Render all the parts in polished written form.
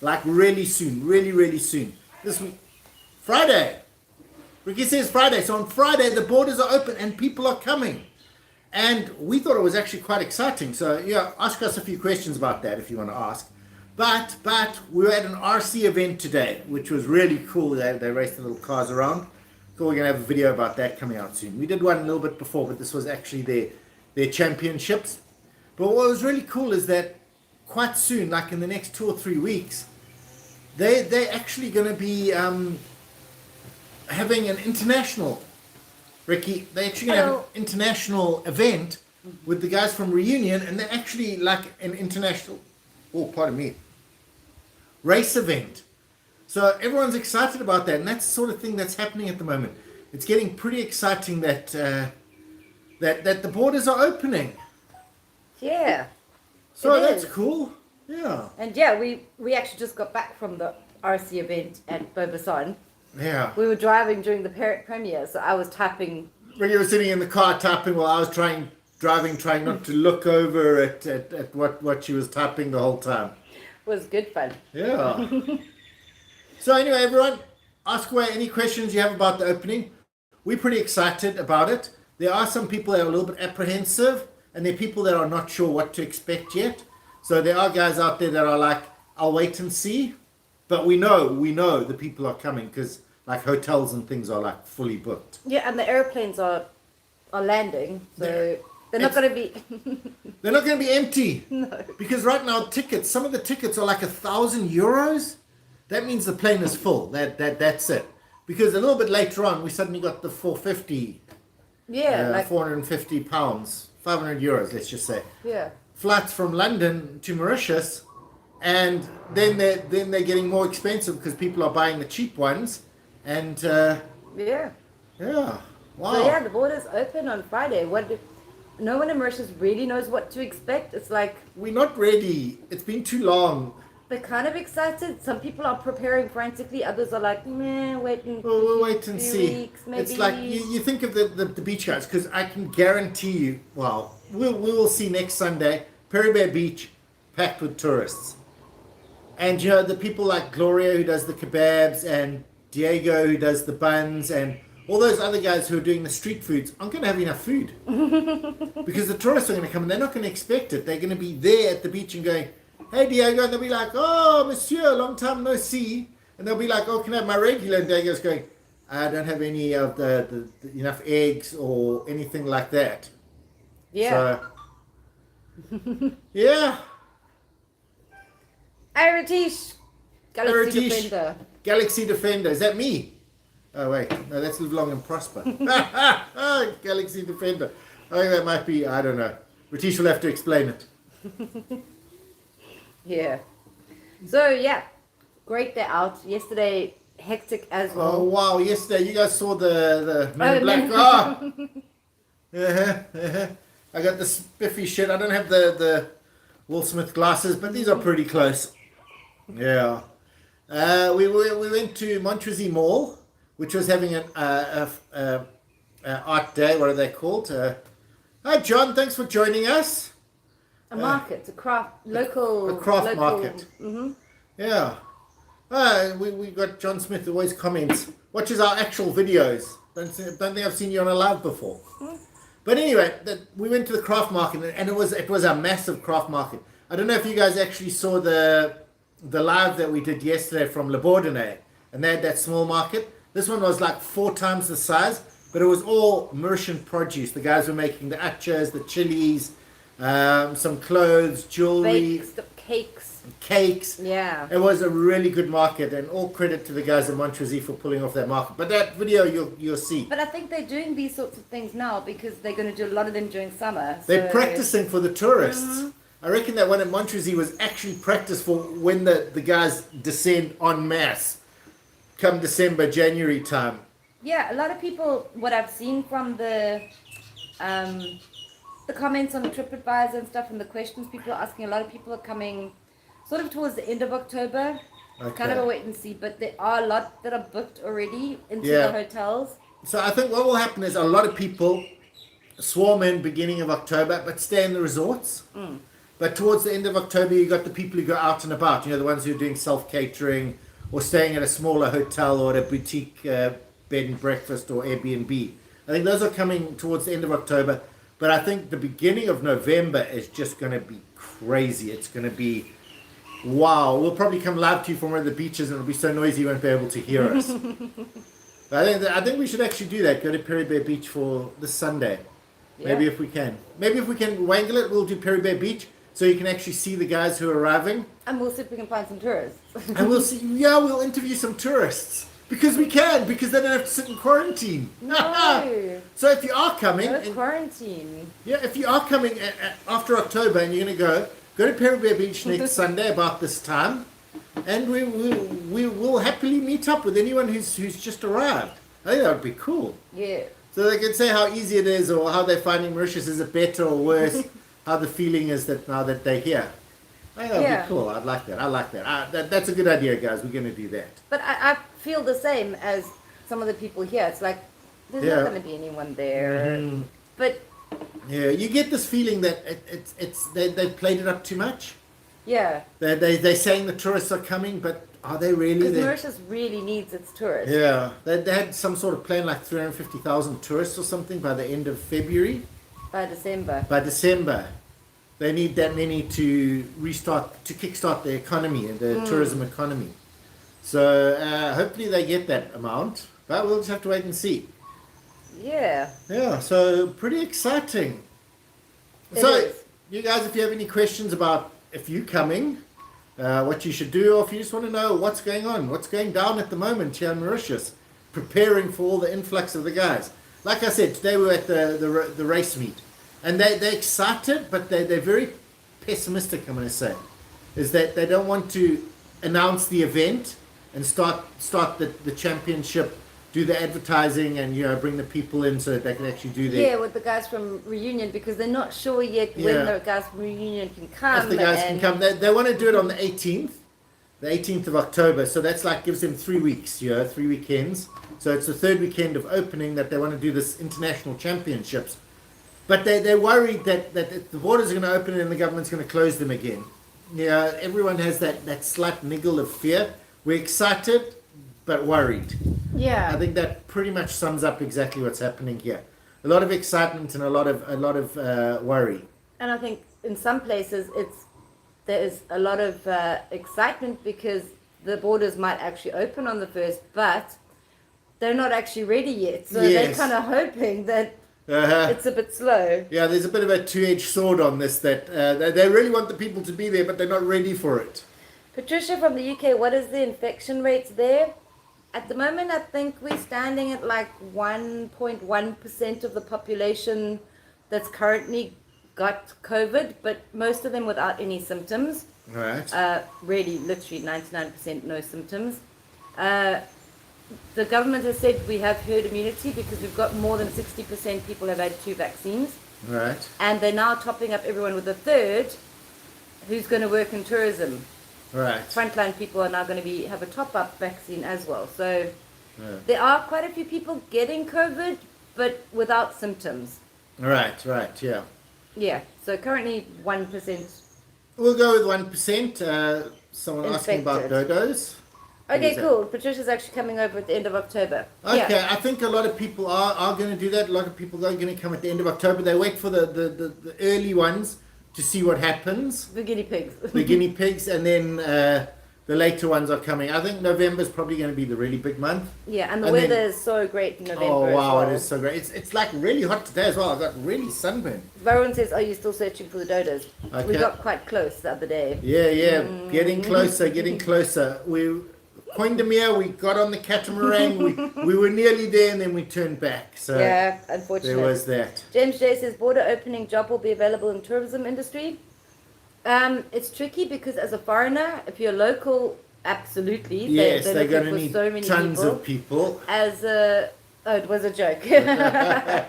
Like really soon, really soon. This week, Friday. Riki says Friday. So on Friday, the borders are open and people are coming. And we thought it was actually quite exciting. So yeah, ask us a few questions about that if you want to ask. But we were at an RC event today, which was really cool. They raced the little cars around. So we're going to have a video about that coming out soon. We did one a little bit before, but this was actually their championships. But what was really cool is that quite soon, like in the next 2 or 3 weeks, they're actually going to be having an international, Riki, they're actually going to have an international event with the guys from Reunion, and they're actually like an international, race event. So everyone's excited about that, and that's the sort of thing that's happening at the moment. It's getting pretty exciting that that the borders are opening. Yeah. So that's cool. Yeah. And yeah, we actually just got back from the RC event at Beaubasson. Yeah. We were driving during the premiere, so I was typing. When you were sitting in the car typing while I was trying not to look over at what she was typing the whole time. It was good fun. Yeah. So anyway, everyone, ask away any questions you have about the opening. We're pretty excited about it. There are some people that are a little bit apprehensive, and there are people that are not sure what to expect yet. So there are guys out there that are like, I'll wait and see. But we know the people are coming because like hotels and things are like fully booked. Yeah, and the airplanes are landing, so they're not going to be. They're not going to be empty. No. Because right now some of the tickets are like €1,000. That means the plane is full. That's it. Because a little bit later on, we suddenly got the 450. Yeah, like £450, €500, let's just say. Yeah. Flights from London to Mauritius, and then they're getting more expensive because people are buying the cheap ones, and yeah. Wow. So yeah, the borders open on Friday. No one in Mauritius really knows what to expect. It's like we're not ready. It's been too long. They're kind of excited. Some people are preparing frantically. Others are like, we'll wait and see. Weeks, maybe. It's like you think of the beach guys, because I can guarantee you, we will see next Sunday, Perry Bear Beach packed with tourists. And you know, the people like Gloria who does the kebabs, and Diego who does the buns, and all those other guys who are doing the street foods aren't going to have enough food. Because the tourists are going to come and they're not going to expect it. They're going to be there at the beach and going, hey Diego, and they'll be like, oh monsieur, long time no see. And they'll be like, oh, can I have my regular? And Diego's going, I don't have any of the enough eggs or anything like that. Yeah. So, yeah. Aritish, Galaxy Defender. Galaxy Defender, is that me? Oh wait, no, that's Live Long and Prosper. Galaxy Defender. I think that might be, I don't know. Ratish will have to explain it. Yeah. So yeah, great day out. Yesterday, hectic as well. Oh wow, yesterday you guys saw the Men in Black. I got the spiffy shit. I don't have the Will Smith glasses, but these are pretty close. Yeah. We went to Montrezl Mall, which was having an art day. What are they called? Hi John, thanks for joining us. A market, a craft market. Mm-hmm. Yeah. We got John Smith who always comments, watches our actual videos. Don't think I've seen you on a live before. But anyway, we went to the craft market, and it was a massive craft market. I don't know if you guys actually saw the live that we did yesterday from Le Bourdonnais, and they had that small market. This one was like 4 times the size, but it was all Mauritian produce. The guys were making the achas, the chilies, some clothes, jewelry, cakes. Yeah. It was a really good market, and all credit to the guys at Montrezl for pulling off that market. But that video you'll see. But I think they're doing these sorts of things now because they're going to do a lot of them during summer. They're practicing for the tourists. Mm-hmm. I reckon that one at Montrezl was actually practice for when the guys descend en masse come December, January time. Yeah, a lot of people, what I've seen from the comments on the TripAdvisor and stuff, and the questions people are asking, a lot of people are coming sort of towards the end of October. Okay. Kind of a wait and see, but there are a lot that are booked already into the hotels. So I think what will happen is a lot of people swarm in beginning of October, but stay in the resorts. But towards the end of October, you got the people who go out and about. The ones who are doing self-catering or staying at a smaller hotel or at a boutique bed and breakfast or Airbnb. I think those are coming towards the end of October. But I think the beginning of November is just going to be crazy. It's going to be, wow. We'll probably come live to you from one of the beaches and it'll be so noisy you won't be able to hear us. But I think we should actually do that. Go to Perry Bear Beach for this Sunday. Yeah. Maybe if we can. Maybe if we can wangle it, we'll do Perry Bear Beach so you can actually see the guys who are arriving. And we'll see if we can find some tourists. And we'll interview some tourists. Because we can, because they don't have to sit in quarantine. No. So if you are coming... No quarantine. Yeah, if you are coming after October and you're going to go to Perry Bear Beach next Sunday about this time, and we will happily meet up with anyone who's just arrived. I think that would be cool. Yeah. So they can say how easy it is or how they're finding Mauritius. Is it better or worse? How the feeling is that now that they're here. I think that would be cool. I'd like that. That's a good idea, guys. We're going to do that. But I feel the same as some of the people here. It's like, there's not going to be anyone there. Mm-hmm. But... yeah, you get this feeling that they played it up too much. Yeah. They're saying the tourists are coming, but are they really? Because Mauritius really needs its tourists. Yeah. They had some sort of plan like 350,000 tourists or something by the end of February. By December. They need that many to kickstart the economy and the tourism economy. So hopefully they get that amount, but we'll just have to wait and see. Yeah. Yeah, so pretty exciting. It is. You guys, if you have any questions about if you're coming, what you should do, or if you just want to know what's going on, what's going down at the moment here in Mauritius, preparing for all the influx of the guys. Like I said, today we were at the race meet. And they're excited, but they're very pessimistic, I'm going to say. Is that they don't want to announce the event and start the championship, do the advertising and bring the people in so that they can actually do that. Yeah, with the guys from Reunion, because they're not sure yet when the guys from Reunion can come. If the guys can come. They want to do it on the 18th of October. So that's gives them 3 weeks, 3 weekends. So it's the third weekend of opening that they want to do this international championships. But they're worried that the borders are going to open and the government's going to close them again. Yeah, everyone has that slight niggle of fear. We're excited, but worried. Yeah. I think that pretty much sums up exactly what's happening here. A lot of excitement and a lot of worry. And I think in some places there is a lot of excitement because the borders might actually open on the 1st, but they're not actually ready yet. So they're kind of hoping that it's a bit slow. Yeah, there's a bit of a two-edged sword on this that they really want the people to be there, but they're not ready for it. Patricia from the UK, what is the infection rates there? At the moment, I think we're standing at 1.1% of the population that's currently got COVID, but most of them without any symptoms. Right. Really, literally 99% no symptoms. The government has said we have herd immunity because we've got more than 60% people have had 2 vaccines. Right. And they're now topping up everyone with a third who's going to work in tourism. Right. Frontline people are now going to have a top-up vaccine as well. So there are quite a few people getting COVID, but without symptoms. Right, yeah. Yeah, so currently 1%. We'll go with 1%. Someone asking about dodos. Okay, cool. Patricia's actually coming over at the end of October. Okay, yeah. I think a lot of people are going to do that. A lot of people are going to come at the end of October. They wait for the early ones to see what happens. The guinea pigs. The guinea pigs, and then the later ones are coming. I think November is probably going to be the really big month. Yeah, and the weather is so great in November. Oh, wow, as well. it is so great. It's really hot today as well. I got really sunburned. Varun says, are you still searching for the dodos? Okay. We got quite close the other day. Yeah, getting closer. Koindemir, we got on the catamaran, we were nearly there and then we turned back. So yeah, unfortunately. There was that. James J says border opening job will be available in tourism industry. It's tricky because as a foreigner, if you're local, absolutely. Yes, they're going to for need so many tons of people. It was a joke. yeah.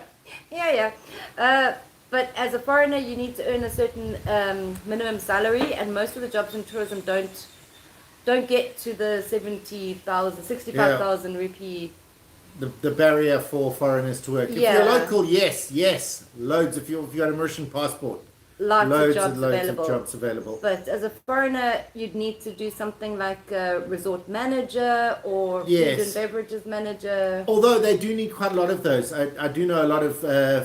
But as a foreigner, you need to earn a certain minimum salary, and most of the jobs in tourism don't get to the 65,000 rupee. The barrier for foreigners to work. If you're local, yes, loads. If you've got a Mauritian passport, lots loads of jobs and loads available. of jobs available. But as a foreigner, you'd need to do something like a resort manager or Yes. food and beverages manager. Although they do need quite a lot of those. I do know a lot of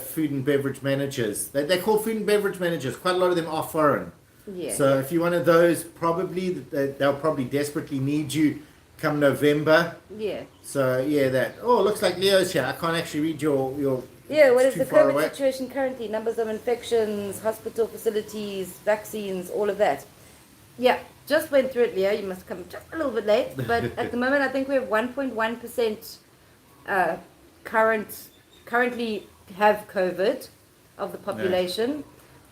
food and beverage managers. They're called food and beverage managers. Quite a lot of them are foreign. Yeah. So if you're one of those, probably they'll probably desperately need you come November. Yeah. So yeah, that. Oh, looks like Leo's here. I can't actually read your. Yeah, what it's is too the far COVID away. situation currently? Numbers of infections, hospital facilities, vaccines, all of that. Yeah, just went through it, Leo. You must come just a little bit late. But at the moment, I think we have 1.1% currently have COVID of the population.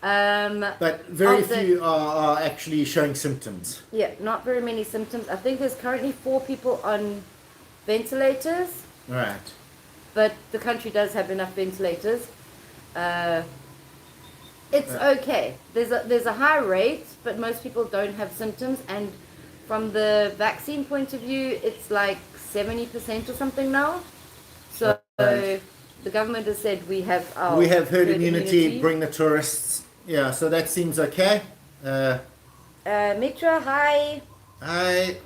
But very of the- few are actually showing symptoms. Yeah, not very many symptoms. I think there's currently 4 people on ventilators. Right. But the country does have enough ventilators. It's okay. There's a high rate, but most people don't have symptoms. And from the vaccine point of view, it's like 70% or something now. So Right. the government has said we have herd immunity. Bring the tourists. Yeah, so that seems okay. Mitra, hi. I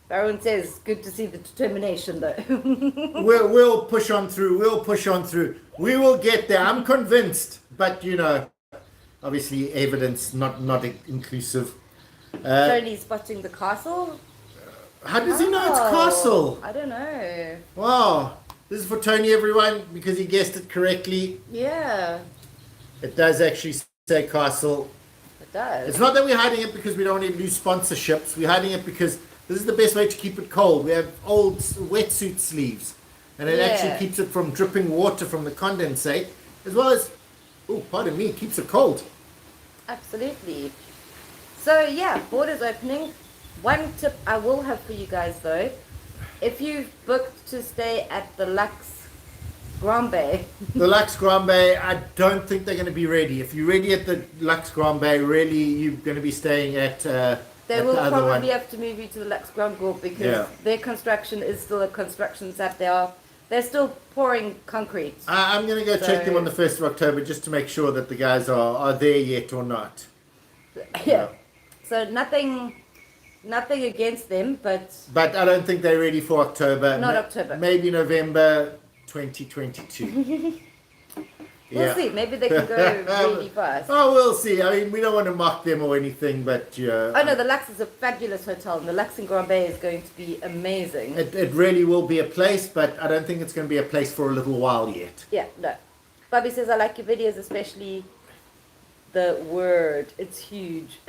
Baron says, good to see the determination though. we'll push on through. We'll push on through. We will get there. I'm convinced. But obviously evidence not inclusive. Tony's spotting the castle. How does he know it's Oh, castle? I don't know. Wow. This is for Tony, everyone, because he guessed it correctly. Yeah, It does actually say castle. it does. It's not that we're hiding it because we don't want to lose sponsorships. We're hiding it because this is the best way to keep it cold. We have old wetsuit sleeves, and it actually Yeah. keeps it from dripping water from the condensate, as well as, oh, pardon me, keeps it cold. Absolutely. So yeah, borders opening. One tip I will have for you guys though, if you've booked to stay at the Lux Grand Bay, The Lux Grand Bay, I don't think they're going to be ready. If you're ready at the Lux Grand Bay, really, you're going to be staying at they at will the other one. probably have to move you to the Lux Grand Gore because Yeah. their construction is still a construction site. They're still pouring concrete. I'm going to go check them So- on the 1st of October just to make sure that the guys are there yet or not. Yeah. So nothing against them, but But I don't think they're ready for October. Not October. Maybe November 2022. we'll see. Maybe they can go really fast. Oh, we'll see. I mean, we don't want to mock them or anything, but Oh no, the Lux is a fabulous hotel, and the Lux in Grand Bay is going to be amazing. it really will be a place, but I don't think it's going to be a place for a little while yet. Yeah, no. Bobby says, I like your videos, especially the word. It's huge.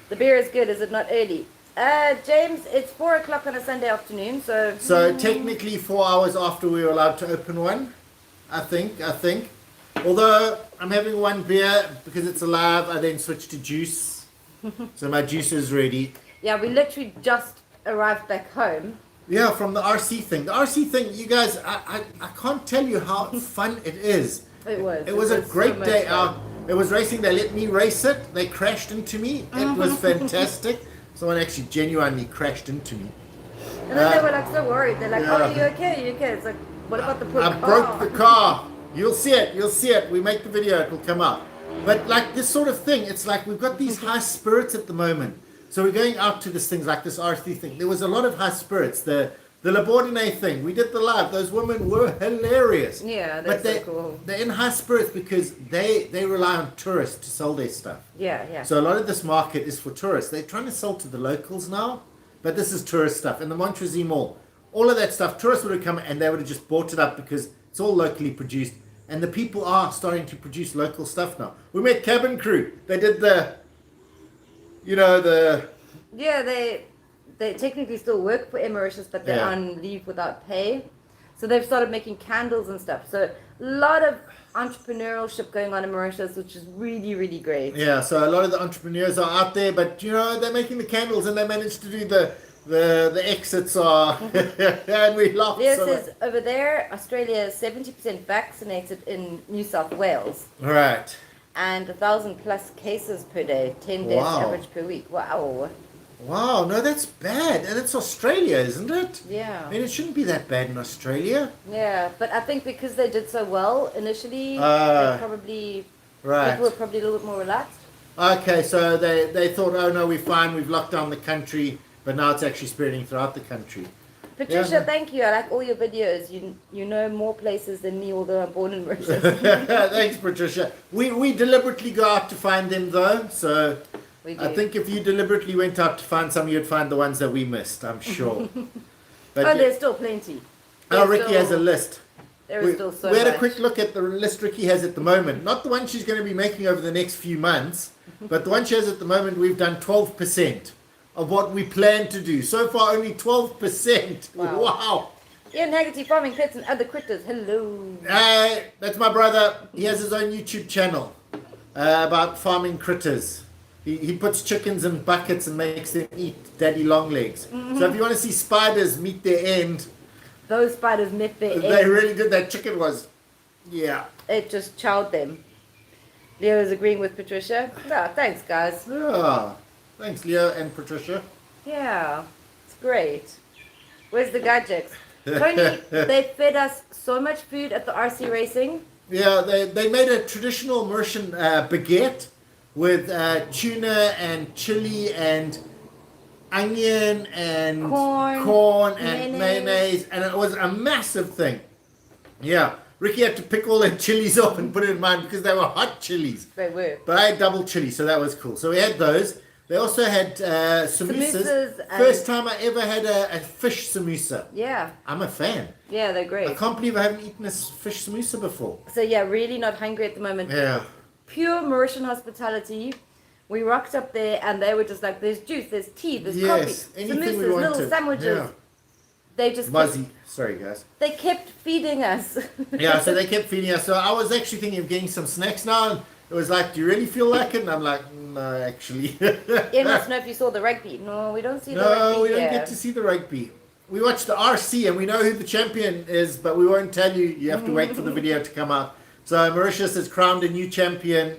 The beer is good, is it not early? James, it's 4 o'clock on a Sunday afternoon, so... So technically 4 hours after we were allowed to open one, I think. Although I'm having one beer because it's alive, I then switched to juice. So my juice is ready. Yeah, we literally just arrived back home. Yeah, from the RC thing. The RC thing, you guys, I can't tell you how fun it is. It was. It was a so great much day fun. out. It was racing. They let me race it. They crashed into me. It was fantastic. Someone actually genuinely crashed into me. And then they were like so worried. They're like, Yeah. oh, are you okay? Are you okay? It's like, what about the poor I car? broke the car. You'll see it. You'll see it. We make the video. It will come out. But like this sort of thing, it's like we've got these high spirits at the moment. So we're going out to this things like this RC thing. There was a lot of high spirits. The Labordine thing. We did the live. Those women were hilarious. Yeah, But that's so cool. they're in high spirits because they rely on tourists to sell their stuff. Yeah, yeah. So a lot of this market is for tourists. They're trying to sell to the locals now, but this is tourist stuff. In the Montrezl Mall, all of that stuff, tourists would have come and they would have just bought it up because it's all locally produced. And the people are starting to produce local stuff now. We met Cabin Crew. They did Yeah, they technically still work for Mauritius, but they're Yeah. on leave without pay. So they've started making candles and stuff. So a lot of entrepreneurship going on in Mauritius, which is really, really great. Yeah, so a lot of the entrepreneurs are out there, but they're making the candles and they managed to do the exits are and we laugh Leo so says over there, Australia is 70% vaccinated in New South Wales. much. Right. And 1,000 plus cases per day, 10 days Wow. average per week. Wow. Wow, no, that's bad. And it's Australia, isn't it? Yeah. I mean, it shouldn't be that bad in Australia. Yeah, but I think because they did so well initially, Right. people were probably a little bit more relaxed. Okay, so they thought, oh no, we're fine, we've locked down the country, but now it's actually spreading throughout the country. Patricia, Yeah, no. thank you. I like all your videos. You know more places than me, although I'm born in Mauritius. Thanks, Patricia. We deliberately go out to find them though, so We do. I think if you deliberately went out to find some, you'd find the ones that we missed, I'm sure. But Oh, there's still plenty. Riki has a list. There is still so We had much. a quick look at the list Riki has at the moment. Not the one she's going to be making over the next few months, but the one she has at the moment, we've done 12% of what we plan to do. So far, only 12%. Wow. Wow. Ian Haggerty, Farming Pets and Other Critters. Hello. That's my brother. He has his own YouTube channel about farming critters. He puts chickens in buckets and makes them eat daddy long legs. So if you want to see spiders meet their end, Those spiders met their they end. really did. That chicken was, yeah. It just chowed them. Leo is agreeing with Patricia. No, thanks, guys. Yeah. Thanks, Leo and Patricia. Yeah, it's great. Where's the gadgets? Tony, they fed us so much food at the RC racing. Yeah, they made a traditional Mauritian baguette with tuna and chili and onion and Corn, and mayonnaise. mayonnaise, and it was a massive thing. Yeah, Riki had to pick all the chilies off and put it in mine because they were hot chilies. They were. But I had double chili, so that was cool. So we had those. They also had samosas. Samosas and- First time I ever had a fish samosa. Yeah, I'm a fan. yeah, they're I great. can't believe I haven't eaten a fish samosa before. So yeah, really not hungry at the moment. Yeah. Pure Mauritian hospitality. We rocked up there and they were just like, there's juice, there's tea, there's Yes, coffee, anything we samosas, little wanted. sandwiches. Yeah. They just kept, Muzzy. Sorry, guys. they kept feeding us. Yeah, so they kept feeding us. So I was actually thinking of getting some snacks now. And it was like, do you really feel like it? And I'm like, no, actually. Ian wants to know if you saw the rugby. No, we don't see the rugby No, we don't here. get to see the rugby. We watched the RC and we know who the champion is, but we won't tell you. You have to wait for the video to come out. So Mauritius has crowned a new champion.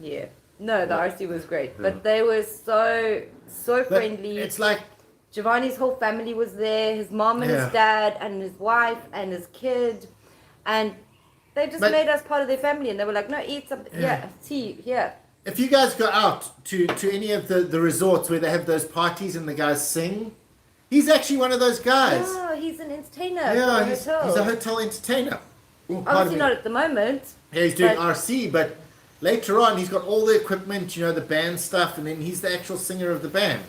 Yeah. No, the RC was great. But they were so But friendly. it's like, Giovanni's whole family was there, his mom and Yeah. his dad and his wife and his kid. And they just But- made us part of their family and they were like, no, eat something. Yeah, tea, here. if you guys go out to any of the resorts where they have those parties and the guys sing, he's actually one of those guys. Oh, he's an entertainer. Yeah, for he's hotels. a hotel entertainer. Ooh, pardon Obviously me. not at the moment. Yeah, he's doing but- RC, but later on he's got all the equipment, the band stuff, and then he's the actual singer of the band.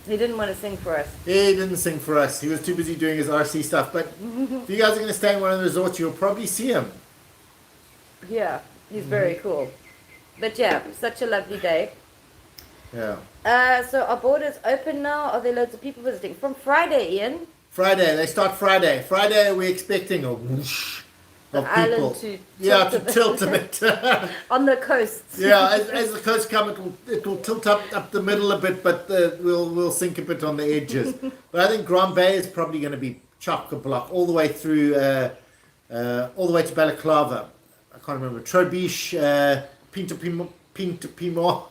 He didn't want to sing for us. He didn't sing for us. He was too busy doing his RC stuff. But if you guys are going to stay in one of the resorts, you'll probably see him. Yeah, he's Mm-hmm. very cool. But yeah, such a lovely day. Yeah. So our borders open now. Are there loads of people visiting? From Friday, Ian. Friday, they start Friday. Friday, we're expecting a whoosh of The island people. to Yeah, tilt to a bit. tilt a bit. On the coasts. Yeah, as the coast come, it'll tilt up the middle a bit, but we'll sink a bit on the edges. But I think Grand Bay is probably going to be chock-a-block all the way through, all the way to Balaclava. I can't remember. Trobiche, Pinto-Pimor,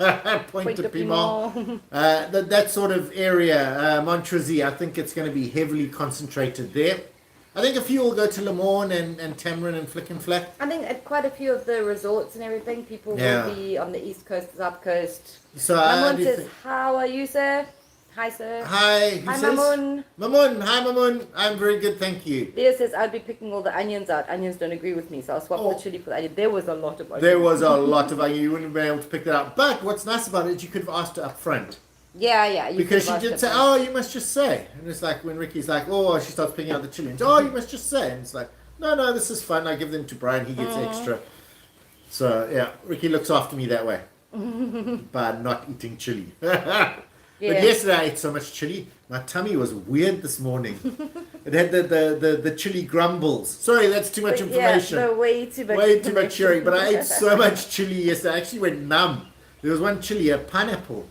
Pointe-de-Pimor. That sort of area, Montreuil, I think it's going to be heavily concentrated there. I think a few will go to Le Morne and Tamarin and Flick and Flack. I think at quite a few of the resorts and everything, people Yeah. will be on the east coast, south coast. So Mamun do says, think- how are you, sir? Hi, sir. Hi, who Hi, says? Mamun. Mamun, hi Mamun. I'm very good, thank you. Leo says, I'd be picking all the onions out. Onions don't agree with me, so I'll swap Oh. the chili for the onion. There was a lot of onions. There was a lot of onion. You wouldn't have been able to pick that up. But what's nice about it is you could have asked her up front. Yeah. You Because she could've did asked say, her. oh, you must just say. And it's like when Ricky's like, oh, she starts picking out the chili. And oh, you must just say. And it's like, no, this is fun. I give them to Brian. He gets extra. So, yeah, Ricky looks after me that way. By not eating chili. But yesterday I ate so much chili, my tummy was weird this morning. It had the chili grumbles. Sorry, that's too much information. Yeah, no, way too much. Way too much sharing. But I ate information. so much chili yesterday, I actually went numb. There was one chili, a pineapple.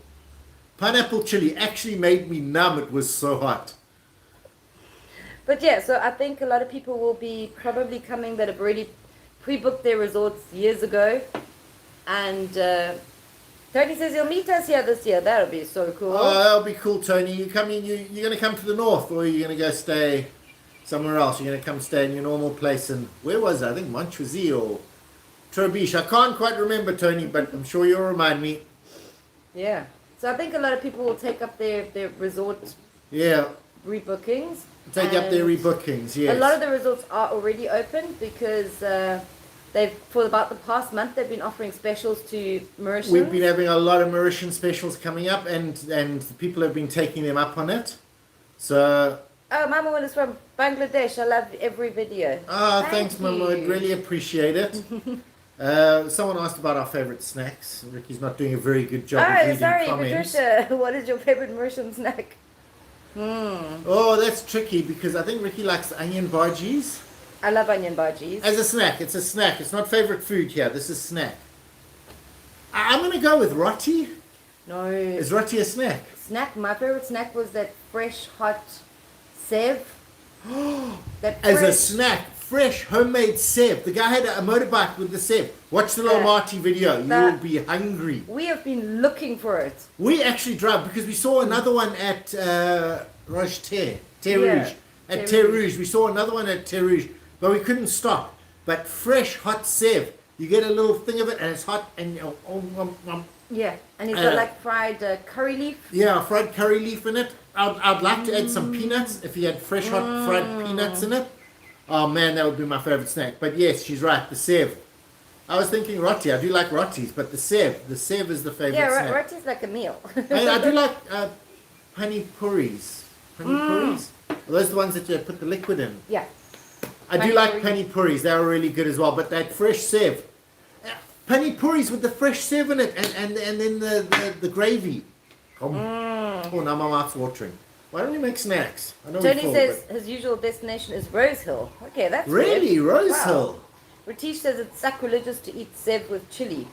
Pineapple chili actually made me numb. It was so hot. But yeah, so I think a lot of people will be probably coming that have already pre-booked their resorts years ago. And Tony says he'll meet us here this year. That'll be so cool. Oh, that'll be cool, Tony. You're going to come to the north, or you're going to go stay somewhere else? You're going to come stay in your normal place. And where was it? I think Montreal or Treaties. I can't quite remember, Tony, but I'm sure you'll remind me. Yeah. So I think a lot of people will take up their resort rebookings. Take up their rebookings, yes. A lot of the resorts are already open because for about the past month, they've been offering specials to Mauritians. We've been having a lot of Mauritian specials coming up, and people have been taking them up on it. So... Oh, Mama is from Bangladesh. I love every video. Oh, thanks, Mama. I'd really appreciate it. Someone asked about our favourite snacks. Ricky's not doing a very good job of reading comments. Patricia, what is your favourite Mauritian snack? Oh, that's tricky because I think Riki likes onion bhajis. I love onion bhajis. As a snack. It's a snack. It's not favourite food here. This is snack. I'm going to go with roti. No. Is roti a snack? Snack? My favourite snack was that fresh, hot sev. As a snack. Fresh, homemade sev. The guy had a motorbike with the sev. Watch the little Marty video. You will be hungry. We have been looking for it. We actually drove because we saw another one at Rouge. At Terre Rouge. We saw another one at Terre Rouge, but we couldn't stop. But fresh, hot sev. You get a little thing of it and it's hot and yeah, and it's got like fried curry leaf. Yeah, fried curry leaf in it. I'd like to add some peanuts if you had fresh, hot fried peanuts in it. Oh man, that would be my favourite snack. But yes, she's right, the sev. I was thinking roti. I do like rotis, but the sev is the favourite snack. Yeah, roti's like a meal. And I do like pani puris. Pani puris? Are those the ones that you put the liquid in? Yeah. I do like pani puris. They are really good as well. But that fresh sev. Pani puris with the fresh sev in it and then the gravy. Oh, now my mouth's watering. Why don't we make snacks? I know Tony says his usual destination is Rose Hill. Okay, that's really good. Rose Hill. Ratish says it's sacrilegious to eat sev with chili.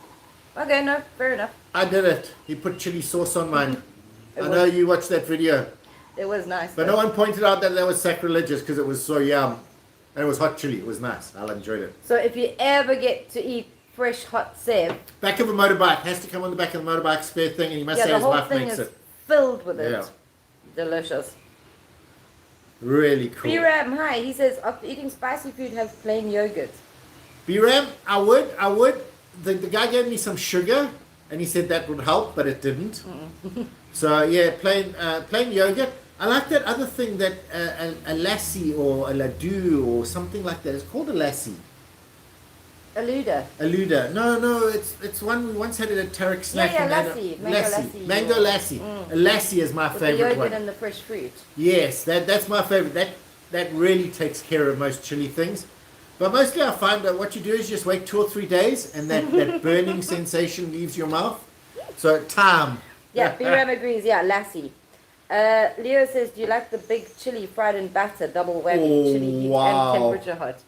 Okay, no, fair enough. I did it. He put chili sauce on mine. I know you watched that video. It was nice. But no one pointed out that was sacrilegious because it was so yum. And it was hot chili. It was nice. I enjoyed it. So if you ever get to eat fresh hot sev... Back of a motorbike. Has to come on the back of the motorbike, spare thing. And you must say his wife makes it. Filled with it. Yeah. Delicious. Really cool. B-Ram, hi. He says, after eating spicy food, have plain yogurt. B-Ram, I would. The guy gave me some sugar, and he said that would help, but it didn't. So, yeah, plain yogurt. I like that other thing that a lassi or a laddu or something like that. It's called a lassi. Aluda. No, it's one we once had it at Tarek Snack. Yeah, lassi. Mango lassi. A lassi is my favorite the yogurt one. And the fresh fruit. Yes, that's my favorite. That really takes care of most chili things. But mostly I find that what you do is just wait 2 or 3 days and that burning sensation leaves your mouth. So time. Yeah, B-Ram agrees. Yeah, lassi. Leo says, do you like the big chili fried in batter, double whammy, chili heat and temperature hot?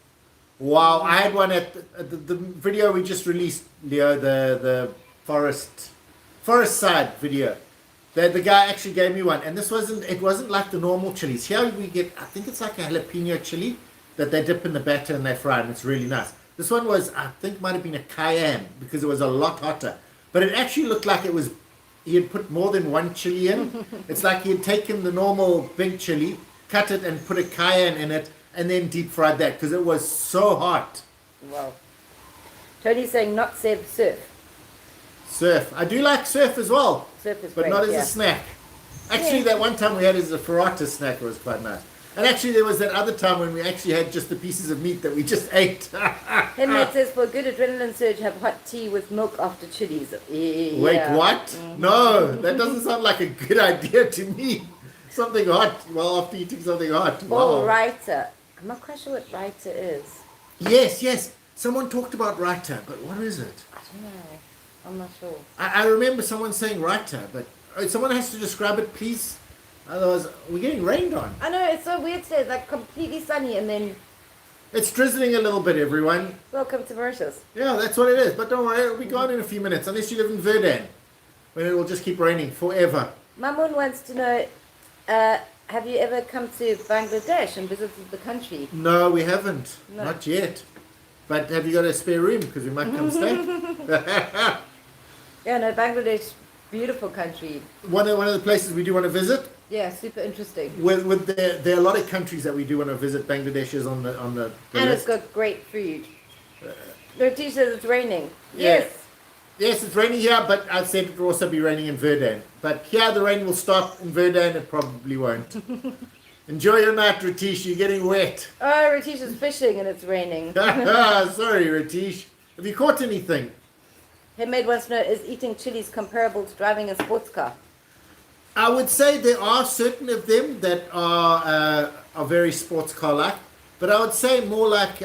Wow, I had one at the video we just released, Leo, the forest side video. The guy actually gave me one, and it wasn't like the normal chilies. Here we get, I think it's like a jalapeno chili that they dip in the batter and they fry, and it's really nice. This one was, I think, might have been a cayenne because it was a lot hotter, but it actually looked like he had put more than one chili in. It's like he had taken the normal big chili, cut it, and put a cayenne in it. And then deep fried that because it was so hot. Wow. Tony's saying not surf. Surf. I do like surf as well. Surf is but great, not as a snack. Actually, that one time we had as a ferrata snack was quite nice. And actually, there was that other time when we actually had just the pieces of meat that we just ate. Henry says, for a good adrenaline surge, have hot tea with milk after chilies. Yeah. Wait, what? Mm-hmm. No, that doesn't sound like a good idea to me. Something hot, after eating something hot. Wow. Oh, raita. I'm not quite sure what raita is. Yes. Someone talked about raita, but what is it? I don't know. I'm not sure. I remember someone saying raita, but someone has to describe it, please. Otherwise, we're getting rained on. I know, it's so weird today. It's like completely sunny and then... It's drizzling a little bit, everyone. Welcome to Mauritius. Yeah, that's what it is. But don't worry, it'll be gone in a few minutes, unless you live in Verdun, when it will just keep raining forever. Mamoon wants to know... have you ever come to Bangladesh and visited the country? No, we haven't. No. Not yet. But have you got a spare room? Because we might come stay. Yeah, no, Bangladesh, beautiful country. One of the places we do want to visit. Yeah, super interesting. With there are a lot of countries that we do want to visit. Bangladesh is on the And list. it's got great food. Roti says it's raining. Yeah. Yes. Yes, it's raining here, but I said it will also be raining in Verdun. But here the rain will stop. In Verdun, it probably won't. Enjoy your night, Ratish. You're getting wet. Oh, Ratish is fishing and it's raining. Sorry, Ratish. Have you caught anything? Handmade wants to know, is eating chilies comparable to driving a sports car? I would say there are certain of them that are very sports car-like, but I would say more like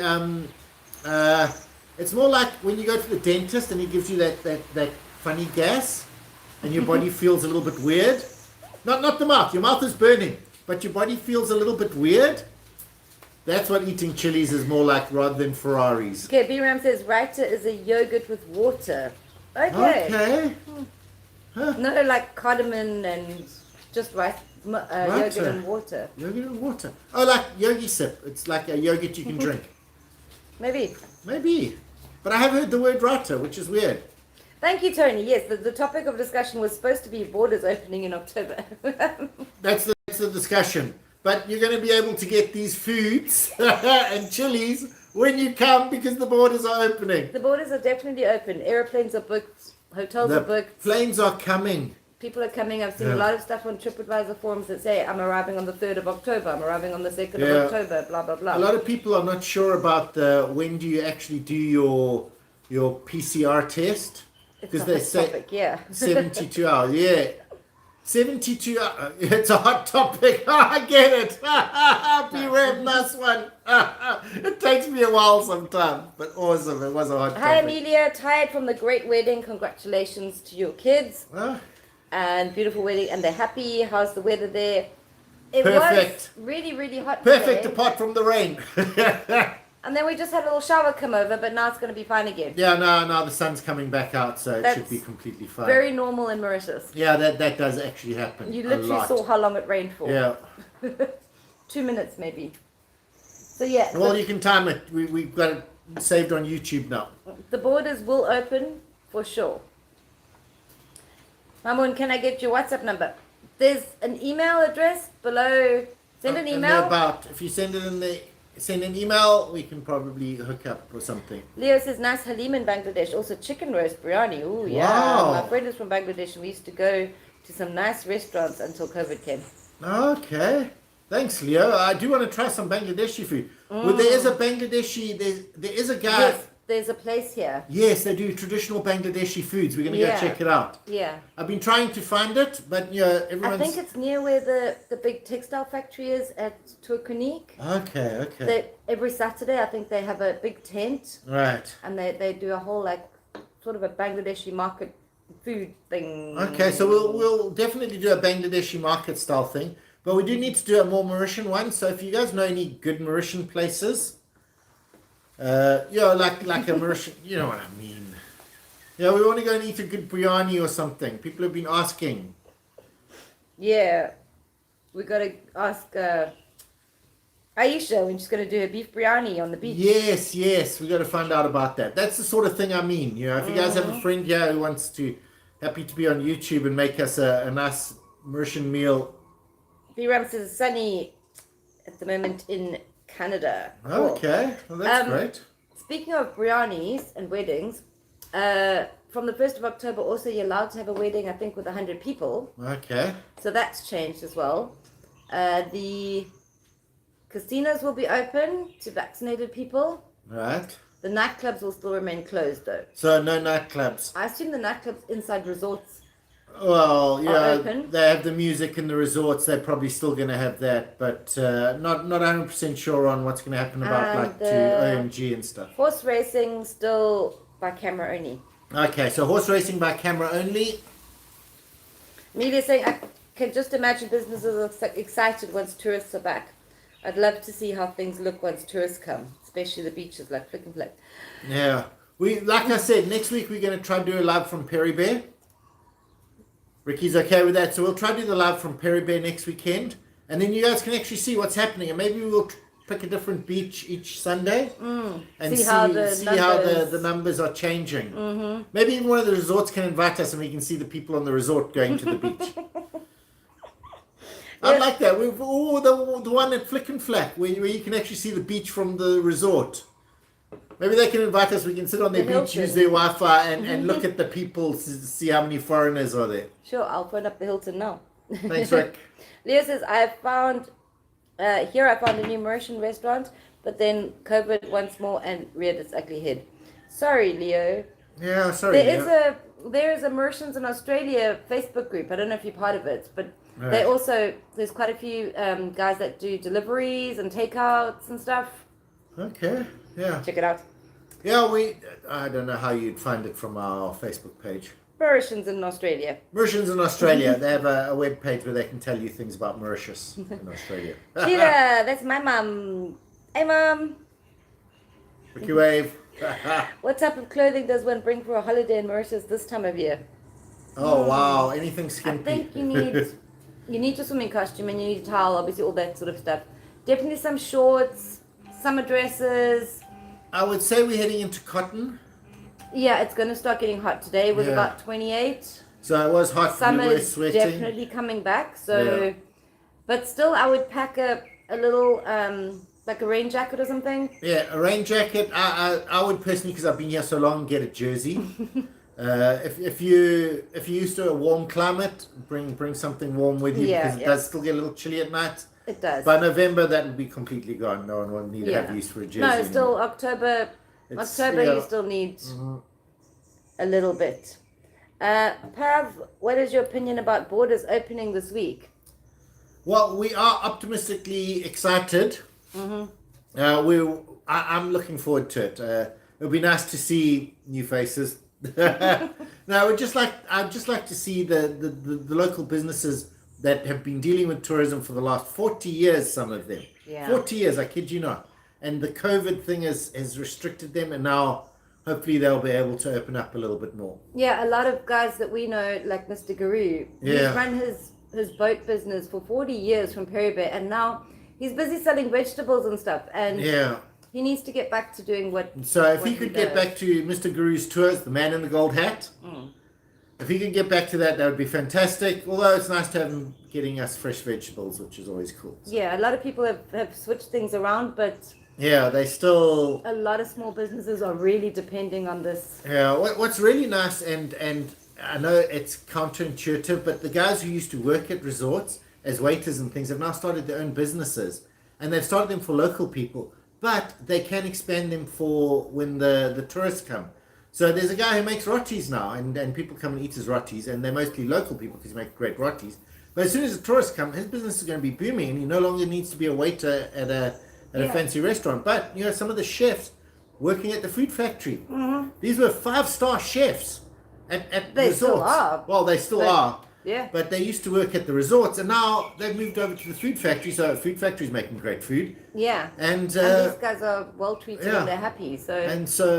it's more like when you go to the dentist and he gives you that funny gas, and your body feels a little bit weird. Not the mouth. Your mouth is burning, but your body feels a little bit weird. That's what eating chilies is more like rather than Ferraris. Okay, B-Ram says Raita is a yogurt with water. Okay. No, like cardamom and just rice, yogurt and water. Yogurt and water. Oh, like yogi sip. It's like a yogurt you can drink. Maybe. But I have heard the word raita, which is weird. Thank you, Tony. Yes, the topic of discussion was supposed to be borders opening in October. That's the discussion. But you're going to be able to get these foods and chilies when you come because the borders are opening. The borders are definitely open. Aeroplanes are booked. Hotels are booked. Planes are coming. People are coming. I've seen a lot of stuff on TripAdvisor forums that say, I'm arriving on the 3rd of October. I'm arriving on the 2nd of October, blah, blah, blah. A lot of people are not sure about when do you actually do your PCR test. Because they say topic, yeah. 72 hours. Yeah. 72 hours. It's a hot topic. I get it. Be nice one. It takes me a while sometimes, but awesome. It was a hot topic. Hi, Amelia. Tired from the great wedding. Congratulations to your kids. And beautiful wedding. And they're happy. How's the weather there? It Perfect. was really, really hot Perfect today. apart from the rain. And then we just had a little shower come over, but now it's going to be fine again. Yeah, now the sun's coming back out, so it should be completely fine. Very normal in Mauritius. Yeah, that does actually happen. You literally saw how long it rained for. Yeah. 2 minutes maybe. So yeah. Well, you can time it. We've got it saved on YouTube now. The borders will open for sure. Mamoon, can I get your WhatsApp number? There's an email address below. Send an email. If you send an email, we can probably hook up or something. Leo says nice halim in Bangladesh. Also chicken roast biryani. Ooh, yeah. Wow. My friend is from Bangladesh and we used to go to some nice restaurants until COVID came. Okay. Thanks, Leo. I do want to try some Bangladeshi food. Well, there is a Bangladeshi, there is a guy. Yes, there's a place here. Yes, they do traditional Bangladeshi foods. We're going to go check it out. Yeah. I've been trying to find it, but everyone's... I think it's near where the big textile factory is at Turkunik. Okay. Every Saturday, I think they have a big tent. Right. And they do a whole, sort of a Bangladeshi market food thing. Okay, so we'll definitely do a Bangladeshi market style thing. But we do need to do a more Mauritian one. So if you guys know any good Mauritian places, like a Mauritian, you know what I mean. Yeah, we want to go and eat a good biryani or something. People have been asking. Yeah, we got to ask Aisha when she's going to do her beef biryani on the beach. Yes, we got to find out about that. That's the sort of thing I mean. If you guys have a friend here who wants happy to be on YouTube and make us a nice Mauritian meal. B-Ram says it's sunny at the moment in Canada. Cool. Okay, well that's great. Speaking of biryanis and weddings, from the 1st of October also you're allowed to have a wedding, I think, with 100 people. Okay. So that's changed as well. The casinos will be open to vaccinated people. Right. The nightclubs will still remain closed though. So no nightclubs. I assume the nightclubs inside resorts. Well, open. They have the music in the resorts. They're probably still going to have that, but not 100% sure on what's going to happen about to OMG and stuff. Horse racing still by camera only. Okay, so horse racing by camera only. Amelia saying, I can just imagine businesses are excited once tourists are back. I'd love to see how things look once tourists come, especially the beaches like Flick and Flick. Yeah, like I said, next week we're going to try to do a live from Perry Bear. Ricky's okay with that, so we'll try to do the live from Perry Bear next weekend, and then you guys can actually see what's happening, and maybe we'll pick a different beach each Sunday and See how the the numbers are changing. Mm-hmm. Maybe even one of the resorts can invite us and we can see the people on the resort going to the beach. I'd like that. The one at Flick and Flack where you can actually see the beach from the resort. Maybe they can invite us. We can sit on their beach, use their Wi-Fi, and look at the people to see how many foreigners are there. Sure, I'll phone up the Hilton now. Thanks, Rick. Leo says, I found a new Mauritian restaurant, but then COVID once more and reared its ugly head. Sorry, Leo. Yeah, sorry. There is a Mauritians in Australia Facebook group. I don't know if you're part of it, but right. there's quite a few guys that do deliveries and takeouts and stuff. Okay, yeah. Check it out. Yeah, I don't know how you'd find it from our Facebook page. Mauritians in Australia. Mauritians in Australia. They have a web page where they can tell you things about Mauritius in Australia. Sheila, that's my mum. Hey, mum. Riki wave. What type of clothing does one bring for a holiday in Mauritius this time of year? Oh, wow. Anything skimpy. I think you need your swimming costume and you need a towel, obviously all that sort of stuff. Definitely some shorts, summer dresses. I would say we're heading into cotton. Yeah, it's going to start getting hot. Today was about 28. So it was hot. Summer we were is sweating. definitely coming back. So, but still, I would pack a little like a rain jacket or something. Yeah, a rain jacket. I would personally, because I've been here so long, get a jersey. If you're used to a warm climate, bring something warm with you because it does still get a little chilly at night. It does. By November, that will be completely gone. No one will need to have use for a jersey. No, it's still October. You still need a little bit. Pav, what is your opinion about borders opening this week? Well, we are optimistically excited. I'm looking forward to it. It'll be nice to see new faces. No, I'd just like to see the local businesses that have been dealing with tourism for the last 40 years, some of them. Yeah. 40 years, I kid you not. And the COVID thing has restricted them, and now hopefully they'll be able to open up a little bit more. Yeah, a lot of guys that we know, like Mr. Guru, he's run his boat business for 40 years from Perry Bay, and now he's busy selling vegetables and stuff. And he needs to get back to doing what. So if he could get back to Mr. Guru's tours, the man in the gold hat. If he could get back to that, that would be fantastic. Although it's nice to have him getting us fresh vegetables, which is always cool. So. Yeah, a lot of people have switched things around, but they still. A lot of small businesses are really depending on this. Yeah, what's really nice, and I know it's counterintuitive, but the guys who used to work at resorts as waiters and things have now started their own businesses, and they've started them for local people, but they can expand them for when the tourists come. So there's a guy who makes rotis now, and people come and eat his rotis, and they're mostly local people because he makes great rotis. But as soon as the tourists come, his business is going to be booming, and he no longer needs to be a waiter at a fancy restaurant. But some of the chefs working at the food factory, these were 5-star chefs at they resorts. Still are. Well, they still are. Yeah. But they used to work at the resorts, and now they've moved over to the food factory. So the food factory is making great food. Yeah. And these guys are well treated and they're happy. So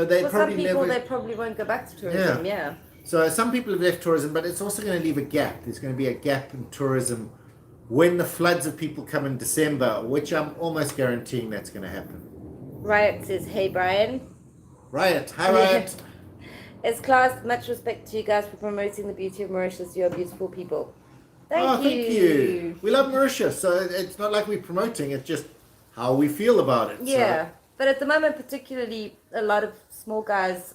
they for probably some people, they probably won't go back to tourism. Yeah. So some people have left tourism, but it's also going to leave a gap. There's going to be a gap in tourism when the floods of people come in December, which I'm almost guaranteeing that's going to happen. Riot says, "Hey Brian." Riot, hi Riot. As class, much respect to you guys for promoting the beauty of Mauritius. You're beautiful people. Thank you. We love Mauritius, so it's not like we're promoting, it's just how we feel about it. Yeah, but at the moment, particularly, a lot of small guys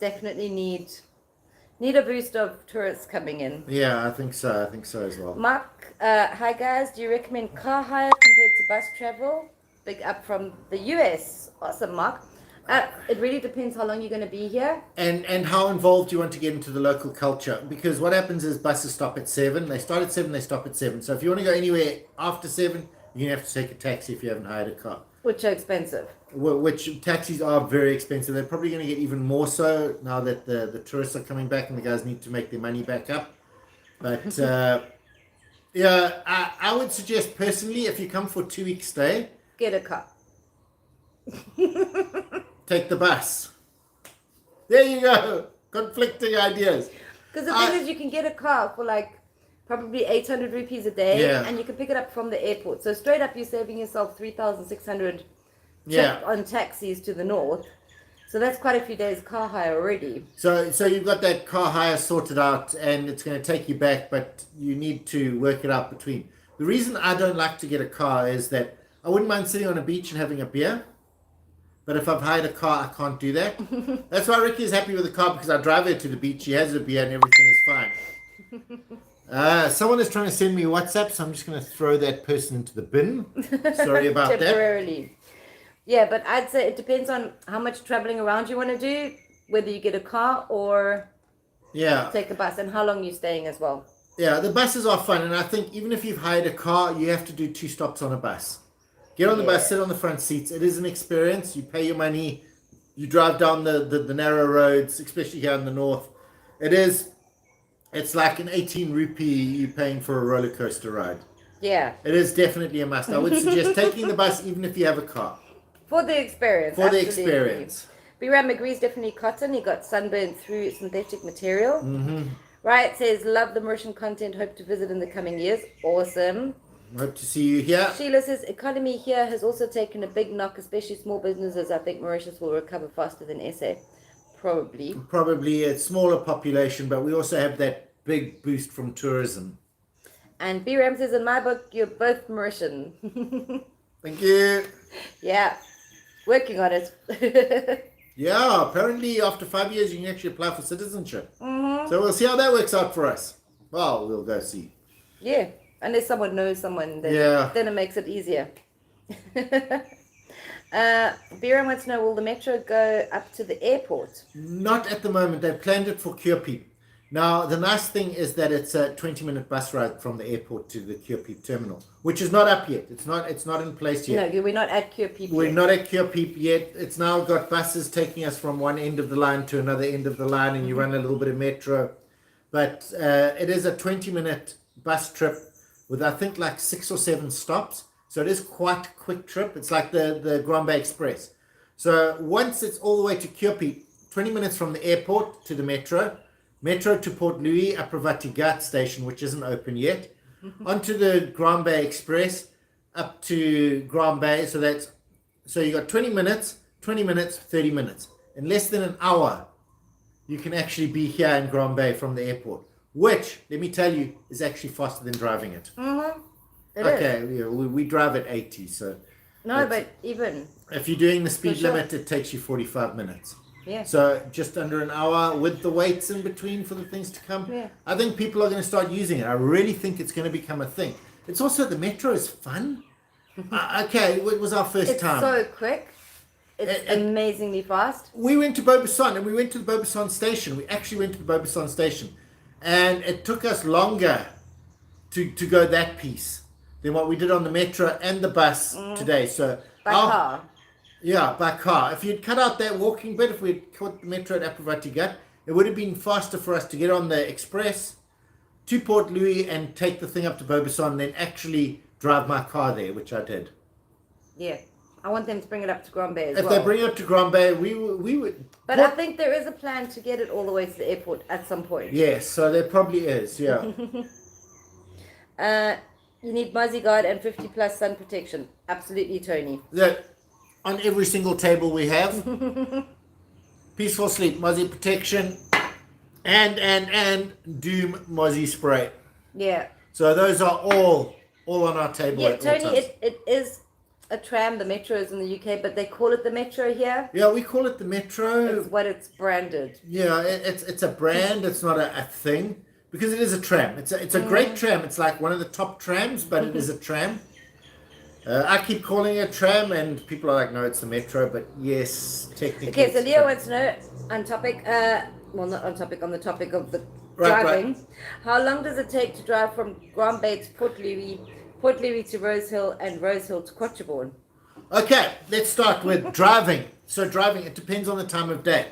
definitely need a boost of tourists coming in. Yeah, I think so as well. Mark, hi guys, do you recommend car hire compared to bus travel? Big up from the US. Awesome, Mark. It really depends how long you're going to be here. And how involved you want to get into the local culture. Because what happens is buses stop at 7. They start at 7, they stop at 7. So if you want to go anywhere after 7, you're going to have to take a taxi if you haven't hired a car. Which are expensive. Which taxis are very expensive. They're probably going to get even more so now that the tourists are coming back and the guys need to make their money back up. But I would suggest personally, if you come for a 2-week stay, get a car. Take the bus. There you go. Conflicting ideas. Because the thing is, you can get a car for like probably 800 rupees a day, Yeah. and you can pick it up from the airport. So straight up, you're saving yourself 3,600 Yeah. on taxis to the north. So that's quite a few days car hire already. So you've got that car hire sorted out, and it's going to take you back, but you need to work it out between. The reason I don't like to get a car is that I wouldn't mind sitting on a beach and having a beer, but if I've hired a car, I can't do that. That's why Riki is happy with the car, because I drive her to the beach, she has a beer, and everything is fine. Someone is trying to send me WhatsApp, so I'm just going to throw that person into the bin. Sorry about that. Temporarily. Yeah, but I'd say it depends on how much traveling around you want to do, whether you get a car or take a bus, and how long you're staying as well. Yeah, the buses are fun, and I think even if you've hired a car, you have to do 2 stops on a bus. Get on the bus, sit on the front seats. It is an experience. You pay your money. You drive down the narrow roads, especially here in the north. It's like an 18 rupee you're paying for a roller coaster ride. Yeah. It is definitely a must. I would suggest taking the bus even if you have a car. For the experience. For the experience. B-Ram agrees, definitely cotton. He got sunburned through synthetic material. Mm-hmm. Riot says, love the Mauritian content. Hope to visit in the coming years. Awesome. Hope to see you here. Sheila says, economy here has also taken a big knock, especially small businesses. I think Mauritius will recover faster than SA. Probably. Probably a smaller population, but we also have that big boost from tourism. And B-Ram says, in my book, you're both Mauritian. Thank you. Yeah. Working on it. Yeah, apparently after 5 years you can actually apply for citizenship. Mm-hmm. So we'll see how that works out for us. Well, we'll go see. Yeah, unless someone knows someone, then it makes it easier. Vera wants to know, will the metro go up to the airport? Not at the moment. They've planned it for Kuopie. Now, the nice thing is that it's a 20-minute bus ride from the airport to the Kuopie terminal, which is not up yet. It's not in place yet. No, we're not at Kuopie We're not at Kuopie yet. It's now got buses taking us from one end of the line to another end of the line, and you run a little bit of metro. But it is a 20-minute bus trip with, I think, like 6 or 7 stops. So it is quite a quick trip. It's like the Grand Bay Express. So once it's all the way to Kuopie, 20 minutes from the airport to the metro to Port Louis, Apravati Ghat station, which isn't open yet, onto the Grand Bay Express, up to Grand Bay. So you got 20 minutes, 30 minutes. In less than an hour, you can actually be here in Grand Bay from the airport, which, let me tell you, is actually faster than driving it. Mm-hmm. Yeah, we drive at 80, so... No, but even... If you're doing the speed limit, it takes you 45 minutes. Yeah. So just under an hour with the waits in between for the things to come. Yeah. I think people are going to start using it. I really think it's going to become a thing. It's also, the metro is fun. Okay, it was our first time. It's so quick. It's amazingly fast. We went to Bobasan, and we went to the Bobasan station. We actually went to the Bobasan station. And it took us longer to go that piece than what we did on the metro and the bus today. So By car. Yeah, by car. If you'd cut out that walking bit, if we'd caught the metro at Apravati Ghat, it would have been faster for us to get on the express to Port Louis and take the thing up to Bobasan and then actually drive my car there, which I did. Yeah. I want them to bring it up to Grand Bay as well. well. If they bring it up to Grand Bay, we would... But I think there is a plan to get it all the way to the airport at some point. Yes, so there probably is, yeah. You need Muzzy Guard and 50 plus sun protection. Absolutely, Tony. On every single table we have. Peaceful sleep, Muzzy protection, and Doom Muzzy spray. Yeah. So those are all on our table. Yeah, Tony, it is a tram. The metro is in the UK, but they call it the metro here. Yeah, we call it the metro. It's what it's branded. Yeah, it's a brand. It's not a thing, because it is a tram. It's a great tram. It's like one of the top trams, but it is a tram. I keep calling it a tram, and people are like, no, it's the metro, but yes, technically. Okay, so Leo wants to know, on topic, well, not on topic, on the topic of the driving. Right. How long does it take to drive from Grand Bay to Port Louis to Rosehill, and Rosehill to Quatreborn? Okay, let's start with driving. So driving, it depends on the time of day,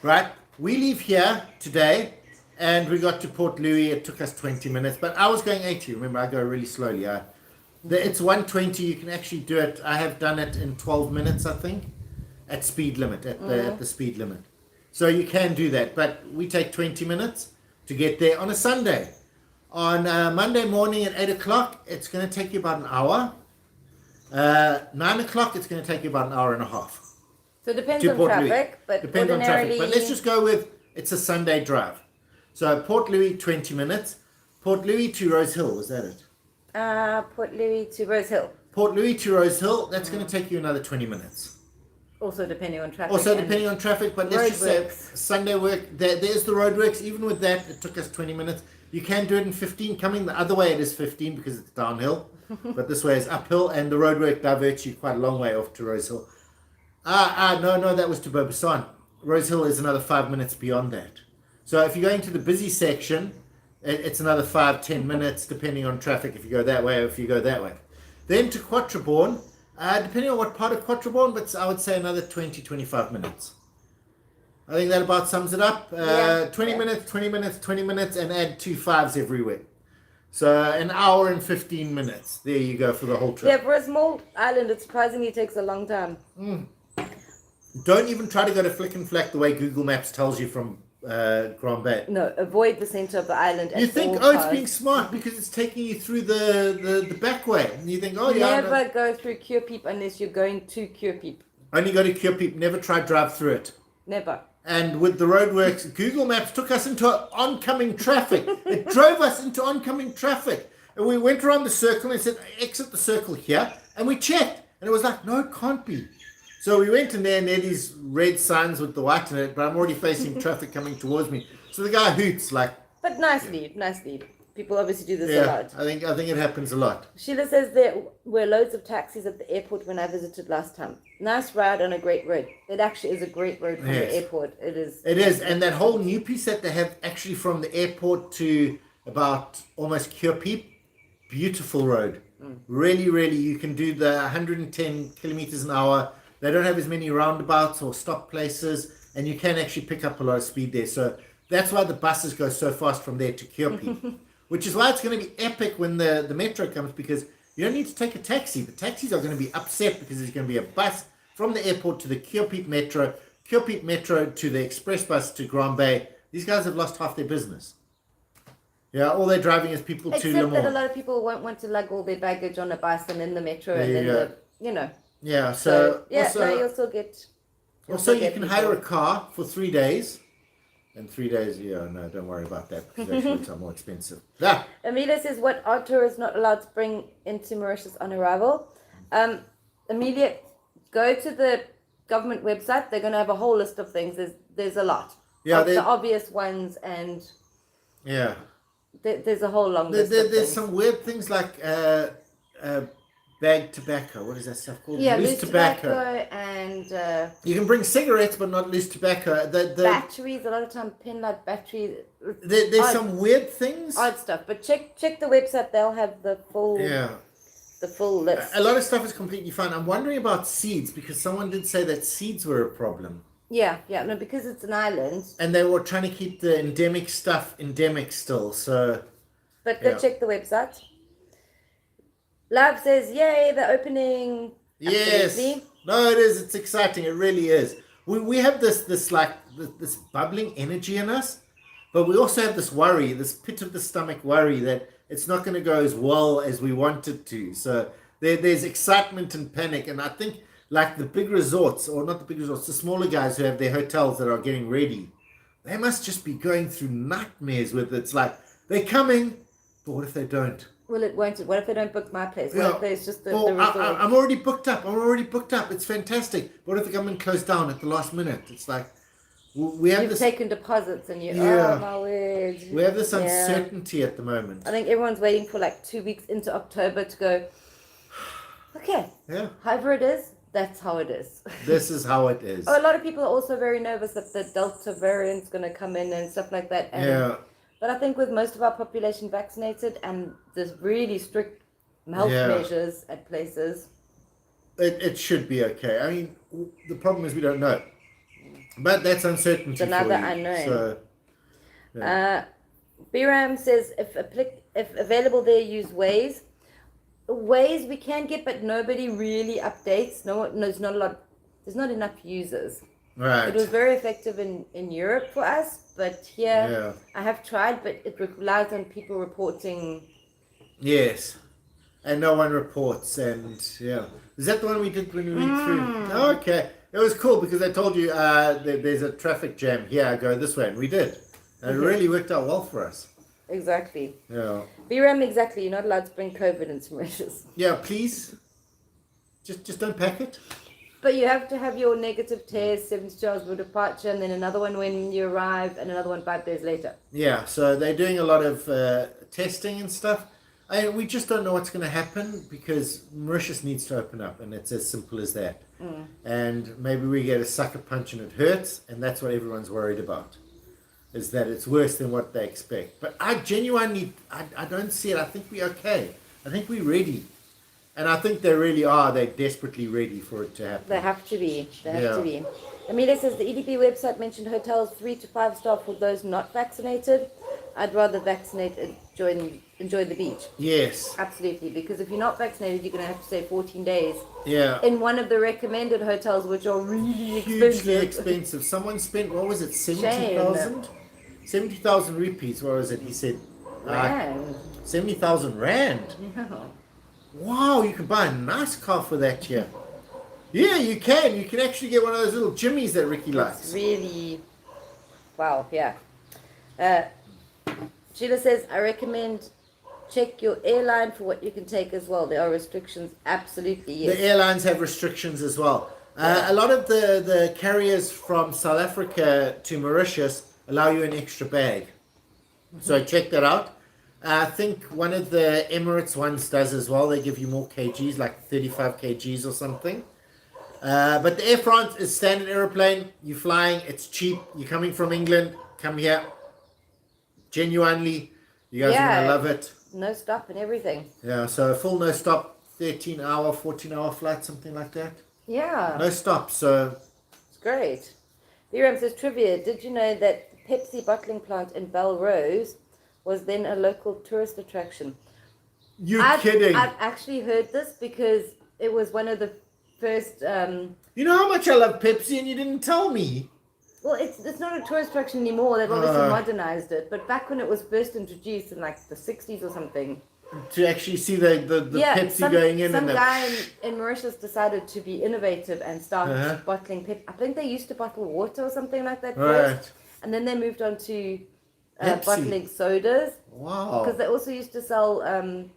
right? We leave here today, and we got to Port Louis. It took us 20 minutes, but I was going 80. Remember, I go really slowly. It's 120. You can actually do it. I have done it in 12 minutes, I think, at speed limit, at the speed limit. So you can do that, but we take 20 minutes to get there on a Sunday. On Monday morning at 8 o'clock, it's going to take you about an hour. 9 o'clock, it's going to take you about an hour and a half. So it depends To on Port Louis. traffic, but Depends on ordinarily... traffic. But let's just go with, it's a Sunday drive. So Port Louis, 20 minutes. Port Louis to Rose Hill, was that it? Port Louis to Rose Hill. Port Louis to Rose Hill, that's going to take you another 20 minutes. Also depending on traffic. Also depending on traffic, but let's just say roadworks. Sunday work, there's the roadworks. Even with that, it took us 20 minutes. You can do it in 15. Coming the other way, it is 15 because it's downhill. But this way is uphill, and the roadwork diverts you quite a long way off to Rose Hill. No, that was to Beaubassin. Rose Hill is another 5 minutes beyond that. So if you're going to the busy section, it's another 5-10 minutes, depending on traffic, if you go that way or if you go that way. Then to Quatreborn, depending on what part of Quatreborn, but I would say another 20-25 minutes. I think that about sums it up. 20 minutes, 20 minutes, 20 minutes, and add 2 5s everywhere. So an hour and 15 minutes. There you go for the whole trip. Yeah, for a small island, it surprisingly takes a long time. Don't even try to go to Flick and Flack the way Google Maps tells you from Grand Bay. No, avoid the center of the island. You think, it's being smart because it's taking you through the back way. And you think, Never go through Curepeep unless you're going to Curepeep. Only go to Curepeep, never try drive through it. Never. And with the roadworks, Google Maps took us into oncoming traffic. It drove us into oncoming traffic. And we went around the circle and said, exit the circle here. And we checked. And it was like, no, it can't be. So we went in there and there are these red signs with the white in it, but I'm already facing traffic coming towards me. So the guy hoots like... But nice lead. People obviously do this a lot. I think it happens a lot. Sheila says there were loads of taxis at the airport when I visited last time. Nice ride on a great road. It actually is a great road from the airport. It is. It is, and that whole new piece that they have actually from the airport to about almost Curepeep, beautiful road. Really, really, you can do the 110 kilometers an hour. They don't have as many roundabouts or stop places, and you can actually pick up a lot of speed there. So that's why the buses go so fast from there to Curepeep. Which is why it's going to be epic when the metro comes, because you don't need to take a taxi. The taxis are going to be upset because there's going to be a bus from the airport to the Curepeep metro to the express bus to Grand Bay. These guys have lost half their business. Yeah, all they're driving is people to Le Except Mans. that a lot of people won't want to lug all their baggage on a bus and in the metro and then Yeah, so you'll still get... Also, you can hire a car for 3 days. And 3 days, don't worry about that because actually it's more expensive. Yeah. Amelia says, what are tourists not allowed to bring into Mauritius on arrival? Amelia, go to the government website. They're going to have a whole list of things. There's a lot. Yeah, the obvious ones, and there's a whole long list. There's some weird things like bag tobacco. What is that stuff called? Yeah, loose tobacco and... you can bring cigarettes, but not loose tobacco. The batteries, a lot of time, pen-like batteries. There's some weird things. Odd stuff. But check the website. They'll have the full... The full list. A lot of stuff is completely fine. I'm wondering about seeds, because someone did say that seeds were a problem. Yeah, no, because it's an island. And they were trying to keep the endemic stuff endemic still, so... But go check the website. Love says, yay, the opening. Yes. Absolutely. No, it is. It's exciting. It really is. We have this bubbling energy in us, but we also have this worry, this pit of the stomach worry that it's not going to go as well as we want it to. So there's excitement and panic. And I think like the big resorts, or not the big resorts, the smaller guys who have their hotels that are getting ready, they must just be going through nightmares with it. It's like, they're coming, but what if they don't? Well, it won't. What if they don't book my place? What if there's just the resort? I'm already booked up. It's fantastic. What if the government closed down at the last minute? It's like, You've taken deposits and oh my word. We have this uncertainty at the moment. I think everyone's waiting for like 2 weeks into October to go, okay. Yeah. However it is, that's how it is. This is how it is. A lot of people are also very nervous that the Delta variant's going to come in and stuff like that. And, but I think with most of our population vaccinated and there's really strict health measures at places, it should be okay. I mean, the problem is we don't know. But that's uncertainty. It's another unknown. So, Biram says, if available there, use Waze. Waze we can get, but nobody really updates. There's not enough users. Right. It was very effective in Europe for us, but here I have tried, but it relies on people reporting. Yes. And no one reports, and yeah. Is that the one we did when we went through? Oh, okay. It was cool because I told you there's a traffic jam here, go this way, and we did. And it really worked out well for us. Exactly. Yeah. BRAM, exactly. You're not allowed to bring COVID into Mauritius. Yeah, please. Just don't pack it. But you have to have your negative test, 72 hours before departure, and then another one when you arrive, and another one 5 days later. Yeah, so they're doing a lot of testing and stuff. We just don't know what's going to happen because Mauritius needs to open up, and it's as simple as that. And maybe we get a sucker punch and it hurts, and that's what everyone's worried about, is that it's worse than what they expect. But I genuinely, I don't see it. I think we're okay. I think we're ready. And I think they really are. They're desperately ready for it to happen. They have to be. They have to be. Amelia says the EDP website mentioned hotels 3 to 5 star for those not vaccinated. I'd rather vaccinate and enjoy the beach. Yes. Absolutely. Because if you're not vaccinated, you're going to have to stay 14 days. Yeah. In one of the recommended hotels, which are really Hugely expensive. Someone spent, what was it, 70,000? 70,000 rupees. What was it? He said. Rand. 70,000 rand. Yeah. Wow, you can buy a nice car for that here. Yeah, you can. You can actually get one of those little Jimmies that Riki likes. It's really, wow, yeah. Sheila says, I recommend check your airline for what you can take as well. There are restrictions, absolutely, yes. The airlines have restrictions as well. A lot of the carriers from South Africa to Mauritius allow you an extra bag. So check that out. I think one of the Emirates ones does as well. They give you more kgs, like 35 kgs or something. But the Air France is standard aeroplane. You're flying. It's cheap. You're coming from England. Come here. Genuinely, you guys are going to love it. No stop and everything. Yeah, so a full no stop, 13-hour, 14-hour flight, something like that. Yeah. No stop, so... It's great. Biram says, trivia, did you know that the Pepsi bottling plant in Belrose was then a local tourist attraction? You're kidding. I've actually heard this because it was one of the first... You know how much I love Pepsi and you didn't tell me? Well, it's not a tourist attraction anymore. They've obviously modernized it. But back when it was first introduced in like the 60s or something. To actually see the Pepsi going in. Some guy in Mauritius decided to be innovative and start bottling Pepsi. I think they used to bottle water or something like that first. And then they moved on to bottling sodas. Wow. Because they also used to sell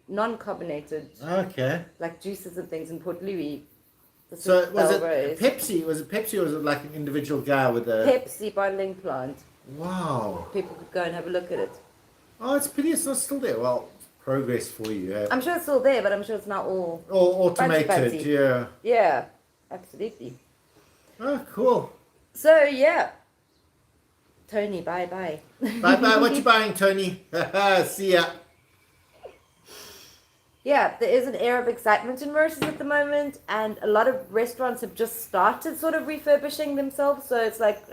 non-carbonated. Okay. Like juices and things in Port Louis. So was it Pepsi? Was it Pepsi or was it like an individual guy with a... Pepsi bottling plant. Wow. People could go and have a look at it. Oh, it's pity it's not still there. Well, progress for you. I'm sure it's still there, but I'm sure it's not all automated. fancy. Yeah. Yeah, absolutely. Oh, cool. So yeah, Tony, bye. Bye. What you buying, Tony? See ya. Yeah, there is an air of excitement in Mauritius at the moment, and a lot of restaurants have just started sort of refurbishing themselves. So it's like,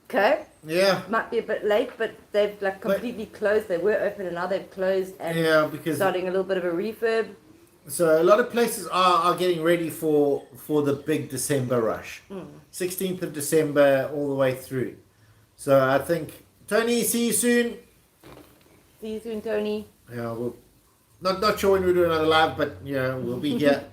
okay, yeah, might be a bit late, but they've like completely closed. They were open and now they've closed, and because starting a little bit of a refurb. So a lot of places are getting ready for the big December rush, 16th of December all the way through. So I think, Tony, see you soon. See you soon, Tony. Yeah, we'll not sure when we'll do another live, but we'll be here.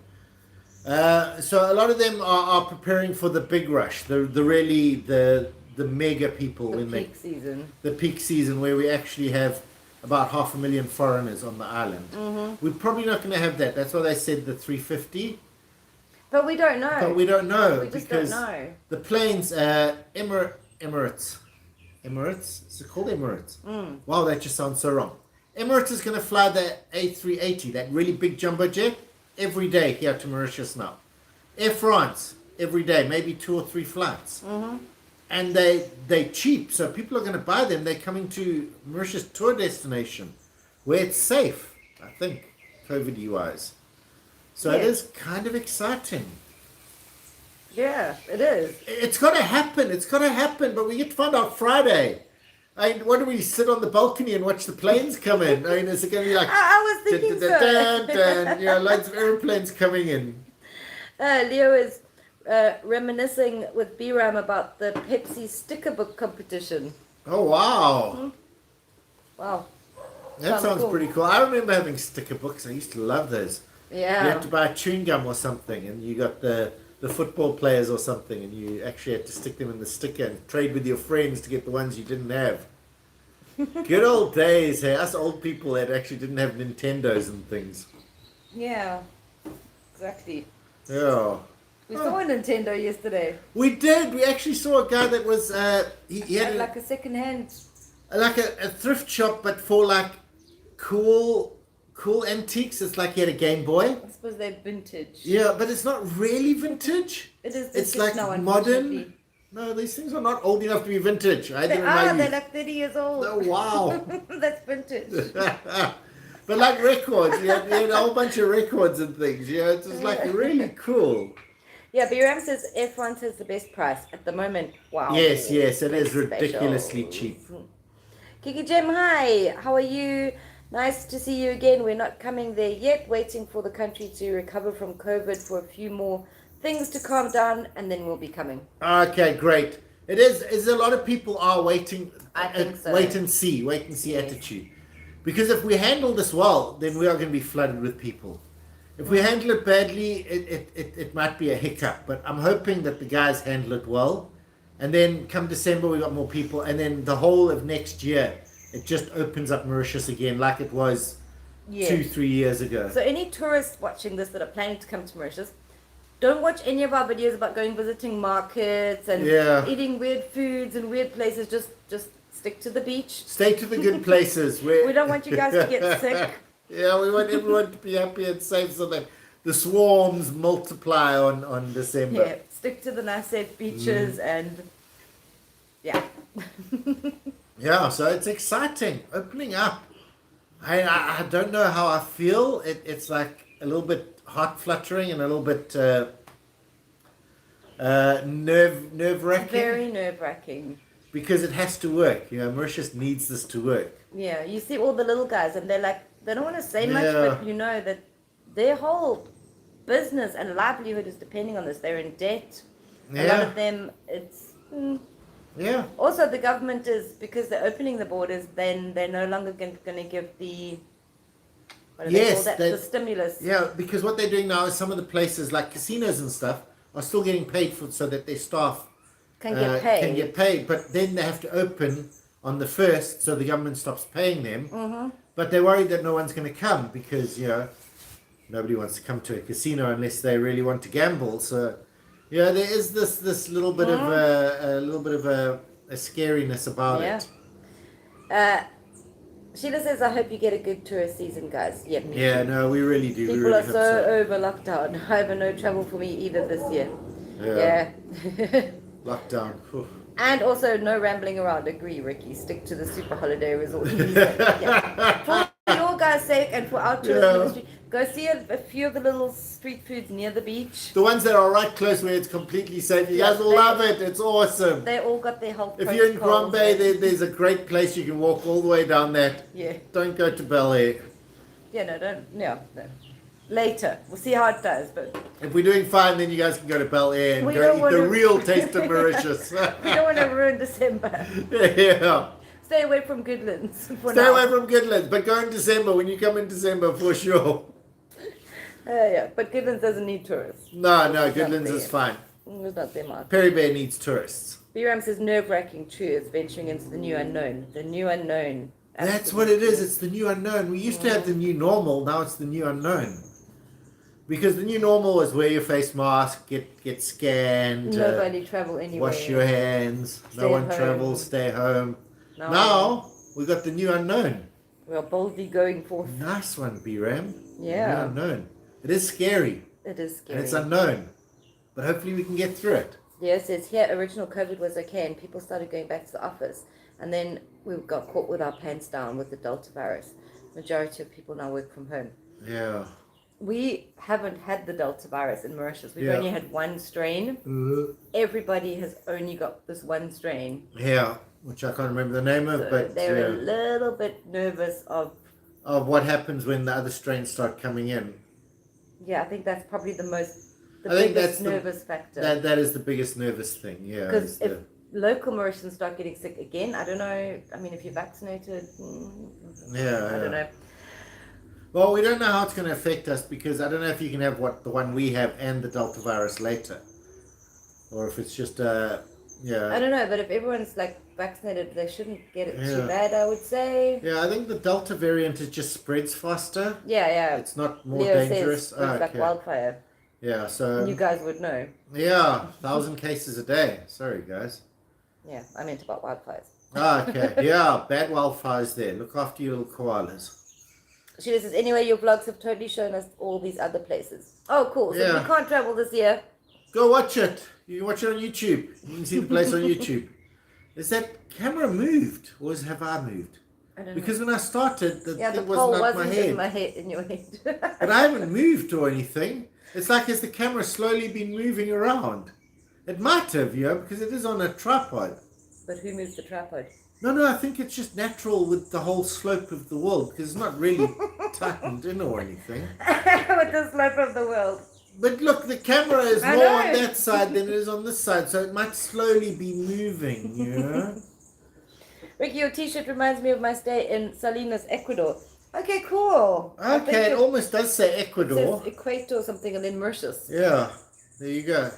So a lot of them are preparing for the big rush, the mega people the peak season. The peak season where we actually have about 500,000 foreigners on the island. We're probably not going to have that. That's why they said the 350. But we don't know. We just don't know. The planes, Emirates. Is it called Emirates? Wow, that just sounds so wrong. Emirates is going to fly the A380, that really big jumbo jet, every day here to Mauritius now. Air France, every day, maybe 2 or 3 flights. And they're cheap, so people are going to buy them. They're coming to Mauritius tour destination, where it's safe, I think, COVID-wise. So it is kind of exciting. Yeah, it is. It's got to happen, but we get to find out Friday. I mean, what do we sit on the balcony and watch the planes come in? I mean, is it going to be like... I was thinking loads of airplanes coming in. Leo is reminiscing with Biram about the Pepsi sticker book competition. Oh, wow. Wow. That sounds cool. pretty cool. I remember having sticker books. I used to love those. Yeah. You had to buy chewing gum or something, and you got the football players or something, and you actually had to stick them in the sticker and trade with your friends to get the ones you didn't have. Good old days, hey? Us old people that actually didn't have Nintendos and things. Yeah. Exactly. Yeah. We saw a Nintendo yesterday. We did. We actually saw a guy that was he had Like a second hand. like a thrift shop, but for like cool antiques. It's like he had a Game Boy. I suppose they're vintage. Yeah, but it's not really vintage. It is vintage It's like now, modern. unfortunately. No, these things are not old enough to be vintage. I They didn't are. know They're like 30 years old. Oh, wow. That's vintage. But like records, you had a whole bunch of records and things. You know, it's just like really cool. Yeah, Biram says F1 says the best price at the moment. Wow. Yes, it is Special. ridiculously cheap. Kiki Jem, hi. How are you? Nice to see you again. We're not coming there yet. Waiting for the country to recover from COVID for a few more things to calm down, and then we'll be coming. Okay, great. It is a lot of people are waiting. I think so. Wait and see attitude. Because if we handle this well, then we are going to be flooded with people. If we handle it badly, it might be a hiccup. But I'm hoping that the guys handle it well. And then come December, we got more people. And then the whole of next year, it just opens up Mauritius again like it was 2-3 years ago. So any tourists watching this that are planning to come to Mauritius, don't watch any of our videos about going visiting markets and eating weird foods and weird places. Just stick to the beach. Stay to the good places. We don't want you guys to get sick. Yeah, we want everyone to be happy and safe so that the swarms multiply on December. Yeah, stick to the nice safe beaches and yeah. Yeah, so it's exciting. Opening up. I don't know how I feel. It's like a little bit heart fluttering and a little bit nerve wracking. Very nerve wracking. Because it has to work. You know, Mauritius needs this to work. Yeah, you see all the little guys and they're like, they don't want to say much, but you know that their whole business and livelihood is depending on this. They're in debt. A lot of them, it's... Yeah. Also, the government is, because they're opening the borders, then they're no longer going to give the... What do they call that? The stimulus. Yeah, because what they're doing now is some of the places like casinos and stuff are still getting paid for so that their staff can get paid. But then they have to open on the 1st so the government stops paying them. But they're worried that no one's going to come because, you know, nobody wants to come to a casino unless they really want to gamble. So, yeah, there is this little bit of a scariness about it. Sheila says, I hope you get a good tourist season, guys. Yep. Yeah, no, we really do. People are so over lockdown. However, no travel for me either this year. Yeah. Lockdown. And also no rambling around. Agree, Riki. Stick to the super holiday resort. For your guys' sake and for our tourist industry, go see a few of the little street foods near the beach. The ones that are right close where it's completely safe. You guys will love it. It's awesome. They all got their health If you're in Grand Bay, there's a great place you can walk all the way down that. Yeah. Don't go to Bel Air. Yeah, no, don't. No. Later. We'll see how it does. But if we're doing fine, then you guys can go to Bel Air and go eat the real taste of Mauritius. We don't want to ruin December. Yeah. Stay away from Goodlands. Stay away from Goodlands, but go in December. When you come in December, for sure. Yeah, but Goodlands doesn't need tourists. No, Goodlands is fine. It's not their market. Perry Bay needs tourists. Biram says nerve-wracking. True, it's venturing into the new unknown. The new unknown. Absolutely. That's what it is. It's the new unknown. We used to have the new normal. Now it's the new unknown. Because the new normal is wear your face mask, get scanned. Nobody travel anywhere. Wash your hands. No one travels. Stay home. No. Now we got the new unknown. We are boldly going forth. Nice one, Biram. Yeah. The new unknown. It is scary. It is scary. And it's unknown. But hopefully we can get through it. Yes, it's here. Original COVID was okay, and people started going back to the office. And then we got caught with our pants down with the Delta virus. Majority of people now work from home. Yeah. We haven't had the Delta virus in Mauritius. We've only had one strain. Everybody has only got this one strain. Yeah, which I can't remember the name of, but they're a little bit nervous of what happens when the other strains start coming in. Yeah, I think that's probably the the I think biggest that's nervous factor. That is the biggest nervous thing, yeah. Because if local Mauritians start getting sick again, I don't know. I mean, if you're vaccinated, I don't know. Well, we don't know how it's going to affect us because I don't know if you can have the one we have and the Delta virus later, or if it's just I don't know, but if everyone's like vaccinated, they shouldn't get it too bad, I would say. Yeah, I think the Delta variant it just spreads faster. Yeah. It's not more Leo dangerous. Says it's like wildfire. Yeah, so you guys would know. Yeah, 1,000 cases a day. Sorry, guys. Yeah, I meant about wildfires. Okay. Yeah, bad wildfires there. Look after your little koalas. Sheila says, anyway, your vlogs have totally shown us all these other places. Oh, cool. So if we can't travel this year, go watch it. You can watch it on YouTube. You can see the place on YouTube. Is that camera moved, or have I moved? I don't know. Because when I started, the thing pole wasn't wasn't in your head. But I haven't moved or anything. It's like has the camera slowly been moving around? It might have, because it is on a tripod. But who moves the tripod? No, I think it's just natural with the whole slope of the world, because it's not really tightened in or anything. With the slope of the world. But look, the camera is more on that side than it is on this side, so it might slowly be moving, Riki, your t-shirt reminds me of my stay in Salinas, Ecuador. Okay, cool. Okay, it almost does say Ecuador. It says Equator or something, and then Mauritius. Yeah, there you go.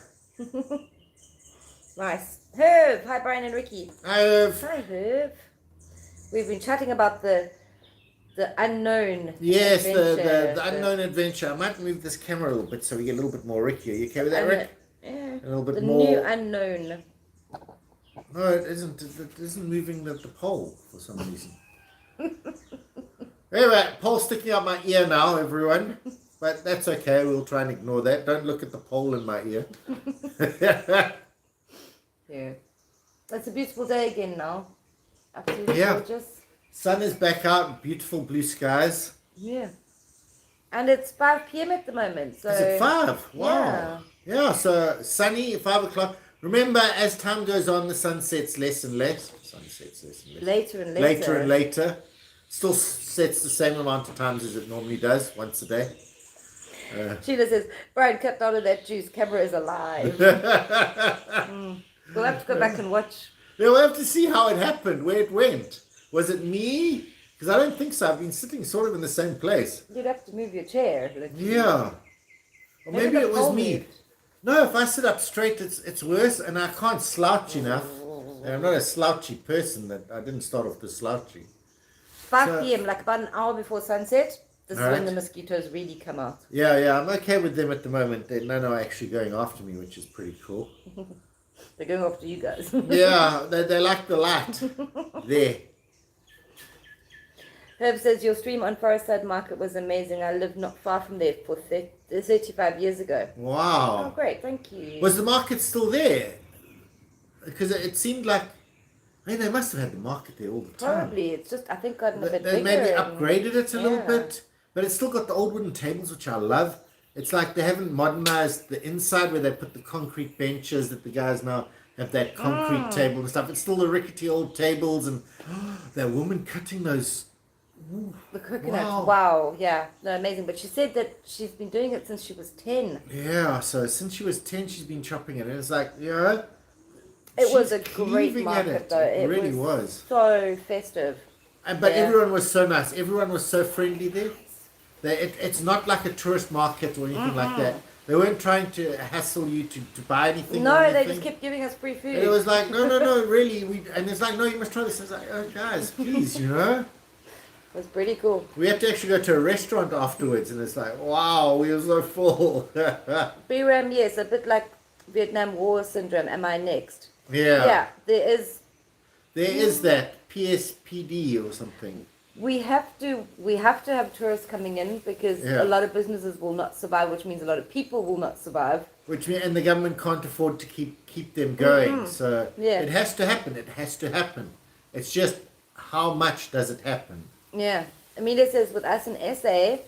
Nice. Herb, hi Brian and Riki. Hi Herb. Hi Herb. We've been chatting about the unknown. Yes, adventure, the unknown adventure. I might move this camera a little bit so we get a little bit more Riki. Are you okay with that, Rick? Yeah. A little bit the more. The new unknown. No, it isn't. It isn't moving the pole for some reason. Anyway, pole sticking out my ear now, everyone. But that's okay. We'll try and ignore that. Don't look at the pole in my ear. Yeah. It's a beautiful day again now. Absolutely gorgeous. Sun is back out. Beautiful blue skies. Yeah. And it's 5 p.m. at the moment. So is it 5? Wow. Yeah, so sunny, 5 o'clock. Remember, as time goes on, the sun sets less and less. Later and later. Later and later. Still sets the same amount of times as it normally does, once a day. Sheila says, Brian, cut down on that juice. Camera is alive. We'll have to go back and watch. Yeah, we'll have to see how it happened, where it went. Was it me? Because I don't think so. I've been sitting sort of in the same place. You'd have to move your chair. Yeah. Or maybe it was me. Moved. No, if I sit up straight, it's worse, and I can't slouch enough. And I'm not a slouchy person. That I didn't start off the slouchy. 5 p.m., like about an hour before sunset. This is when the mosquitoes really come out. Yeah, I'm okay with them at the moment. They're no actually going after me, which is pretty cool. They're going after you guys. Yeah, they like the light. There. Herb says, your stream on Forest Side Market was amazing. I lived not far from there for 35 years ago. Wow. Oh, great. Thank you. Was the market still there? Because it seemed like, they must have had the market there all the time. Probably. It's just, I think, gotten a bit bigger. They maybe upgraded it a little bit. But it's still got the old wooden tables, which I love. It's like they haven't modernized the inside where they put the concrete benches that the guys now have that concrete table and stuff. It's still the rickety old tables and that woman cutting those. Ooh, the coconuts. Wow. Yeah. No, amazing. But she said that she's been doing it since she was 10. Yeah. So since she was 10, she's been chopping it. And it's like, it was a great market, though. It really was. So festive. But everyone was so nice. Everyone was so friendly there. It's not like a tourist market or anything like that. They weren't trying to hassle you to buy anything. No, they just kept giving us free food. And it was like, no, really. And it's like, no, you must try this. It's like, oh, guys, please, It was pretty cool. We had to actually go to a restaurant afterwards, and it's like, wow, we were so full. BRAM, yes, a bit like Vietnam War syndrome. Am I next? Yeah. Yeah, there is. There is that PSPD or something. We have to have tourists coming in because a lot of businesses will not survive, which means a lot of people will not survive. And the government can't afford to keep them going. So it has to happen. It has to happen. It's just how much does it happen? Yeah. Amelia says with us in SA,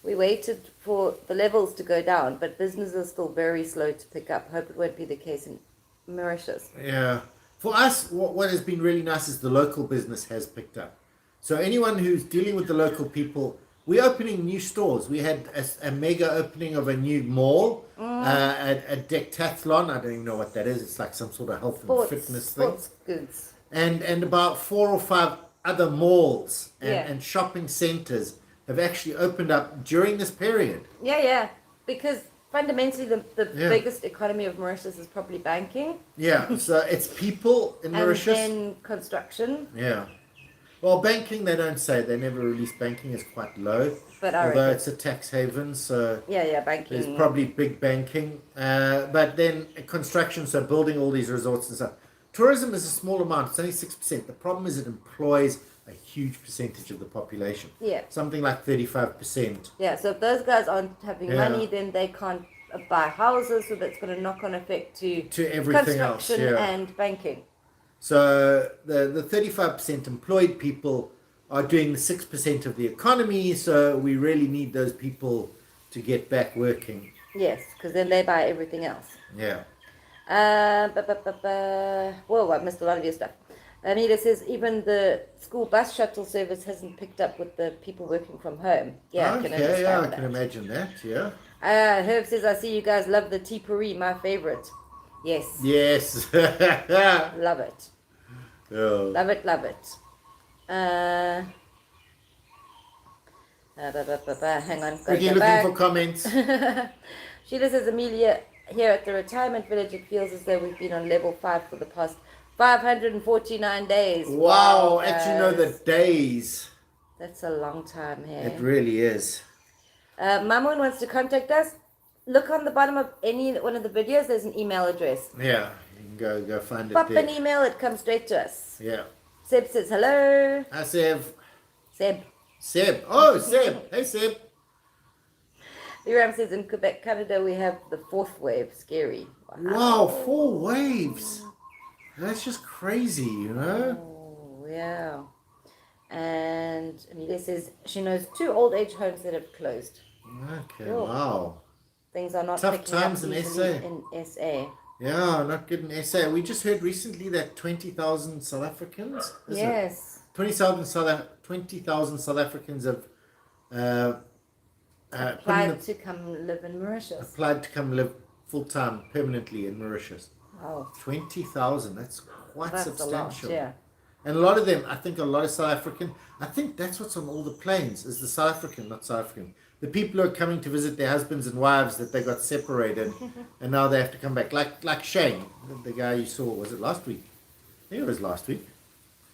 we waited for the levels to go down, but business is still very slow to pick up. Hope it won't be the case in Mauritius. Yeah. For us, what has been really nice is the local business has picked up. So anyone who's dealing with the local people, we're opening new stores. We had a mega opening of a new mall, a decathlon. I don't even know what that is. It's like some sort of health and fitness thing. Sports goods. And about 4 or 5 other malls Yeah. and shopping centers have actually opened up during this period. Yeah. Because fundamentally, the Yeah. biggest economy of Mauritius is probably banking. Yeah, so it's people in Mauritius. And then construction. Yeah. Well, banking, they don't say. They never release banking is quite low. But I although reckon. it's a tax haven, so Yeah, banking. there's probably big banking. But then construction, so building all these resorts and stuff. Tourism is a small amount. It's only 6%. The problem is it employs a huge percentage of the population. Yeah. Something like 35%. Yeah, so if those guys aren't having Yeah. money, then they can't buy houses, so that's going to knock on effect to everything else. construction Yeah. and banking. So the 35% employed people are doing the 6% of the economy, so we really need those people to get back working. Yes, because then they buy everything else. Yeah. Whoa, I missed a lot of your stuff. Anita says even the school bus shuttle service hasn't picked up with the people working from home. Yeah, I can understand I that. can imagine that, yeah. Herb says, I see you guys love the Tipuri, my favorite. Yes. Yes. Love it. Oh. Love it. Hang on. Riki looking for comments. Sheila says, Amelia, here at the retirement village, it feels as though we've been on level 5 for the past 549 days. Wow, actually no, the days. That's a long time here. It really is. Mamoon wants to contact us. Look on the bottom of any one of the videos, there's an email address. Yeah, you can go find Pop it there. an email, it comes straight to us. Yeah. Seb says, hello. Hi, Seb. Seb. Oh, Seb. Hey, Seb. Liram says, in Quebec, Canada, we have the 4th wave. Scary. Wow, 4 waves. That's just crazy, you know? Oh, yeah. And Amelia says she knows 2 old age homes that have closed. Okay, Cool. wow. Things are not Tough picking up times in easily SA. in SA. Yeah, not good in SA. We just heard recently that 20,000 South Africans. Is it? Yes. 20,000 South Africans have Applied to come live in Mauritius. applied to come live full time permanently in Mauritius. Oh, 20,000. That's quite that's substantial. a lot, yeah. And a lot of them, I think a lot of South African, I think that's what's on all the planes, is the South African, not South African. The people who are coming to visit their husbands and wives that they got separated and now they have to come back. Like Shane, the guy you saw, was it last week? I think it was last week.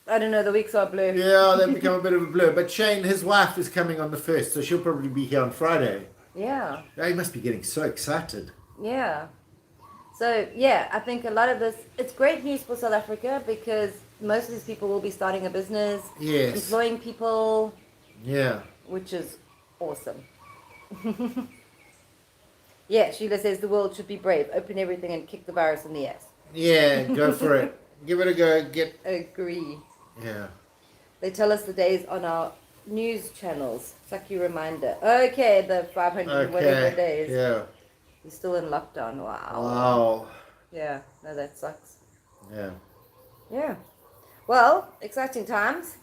I don't know, the weeks are blue. Yeah, they've become a bit of a blur. But Shane, his wife is coming on the 1st, so she'll probably be here on Friday. Yeah. Yeah, he must be getting so excited. Yeah. So, yeah, I think a lot of this, it's great news for South Africa because most of these people will be starting a business, Yes. employing people, Yeah. which is awesome. Yeah, Sheila says the world should be brave, open everything and kick the virus in the ass. Yeah, go for it. Give it a go. Agree. Yeah. They tell us the days on our news channels. Suck you reminder. Okay, the 500 whatever days. Yeah. We're still in lockdown. Wow. Wow. Yeah, no, that sucks. Yeah. Yeah. Well, exciting times.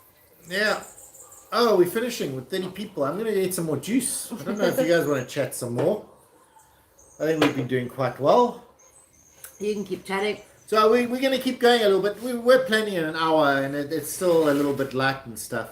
Yeah. Oh, we're finishing with 30 people. I'm going to get some more juice. I don't know if you guys want to chat some more. I think we've been doing quite well. You can keep chatting. So we're going to keep going a little bit. We're planning an hour and it's still a little bit light and stuff.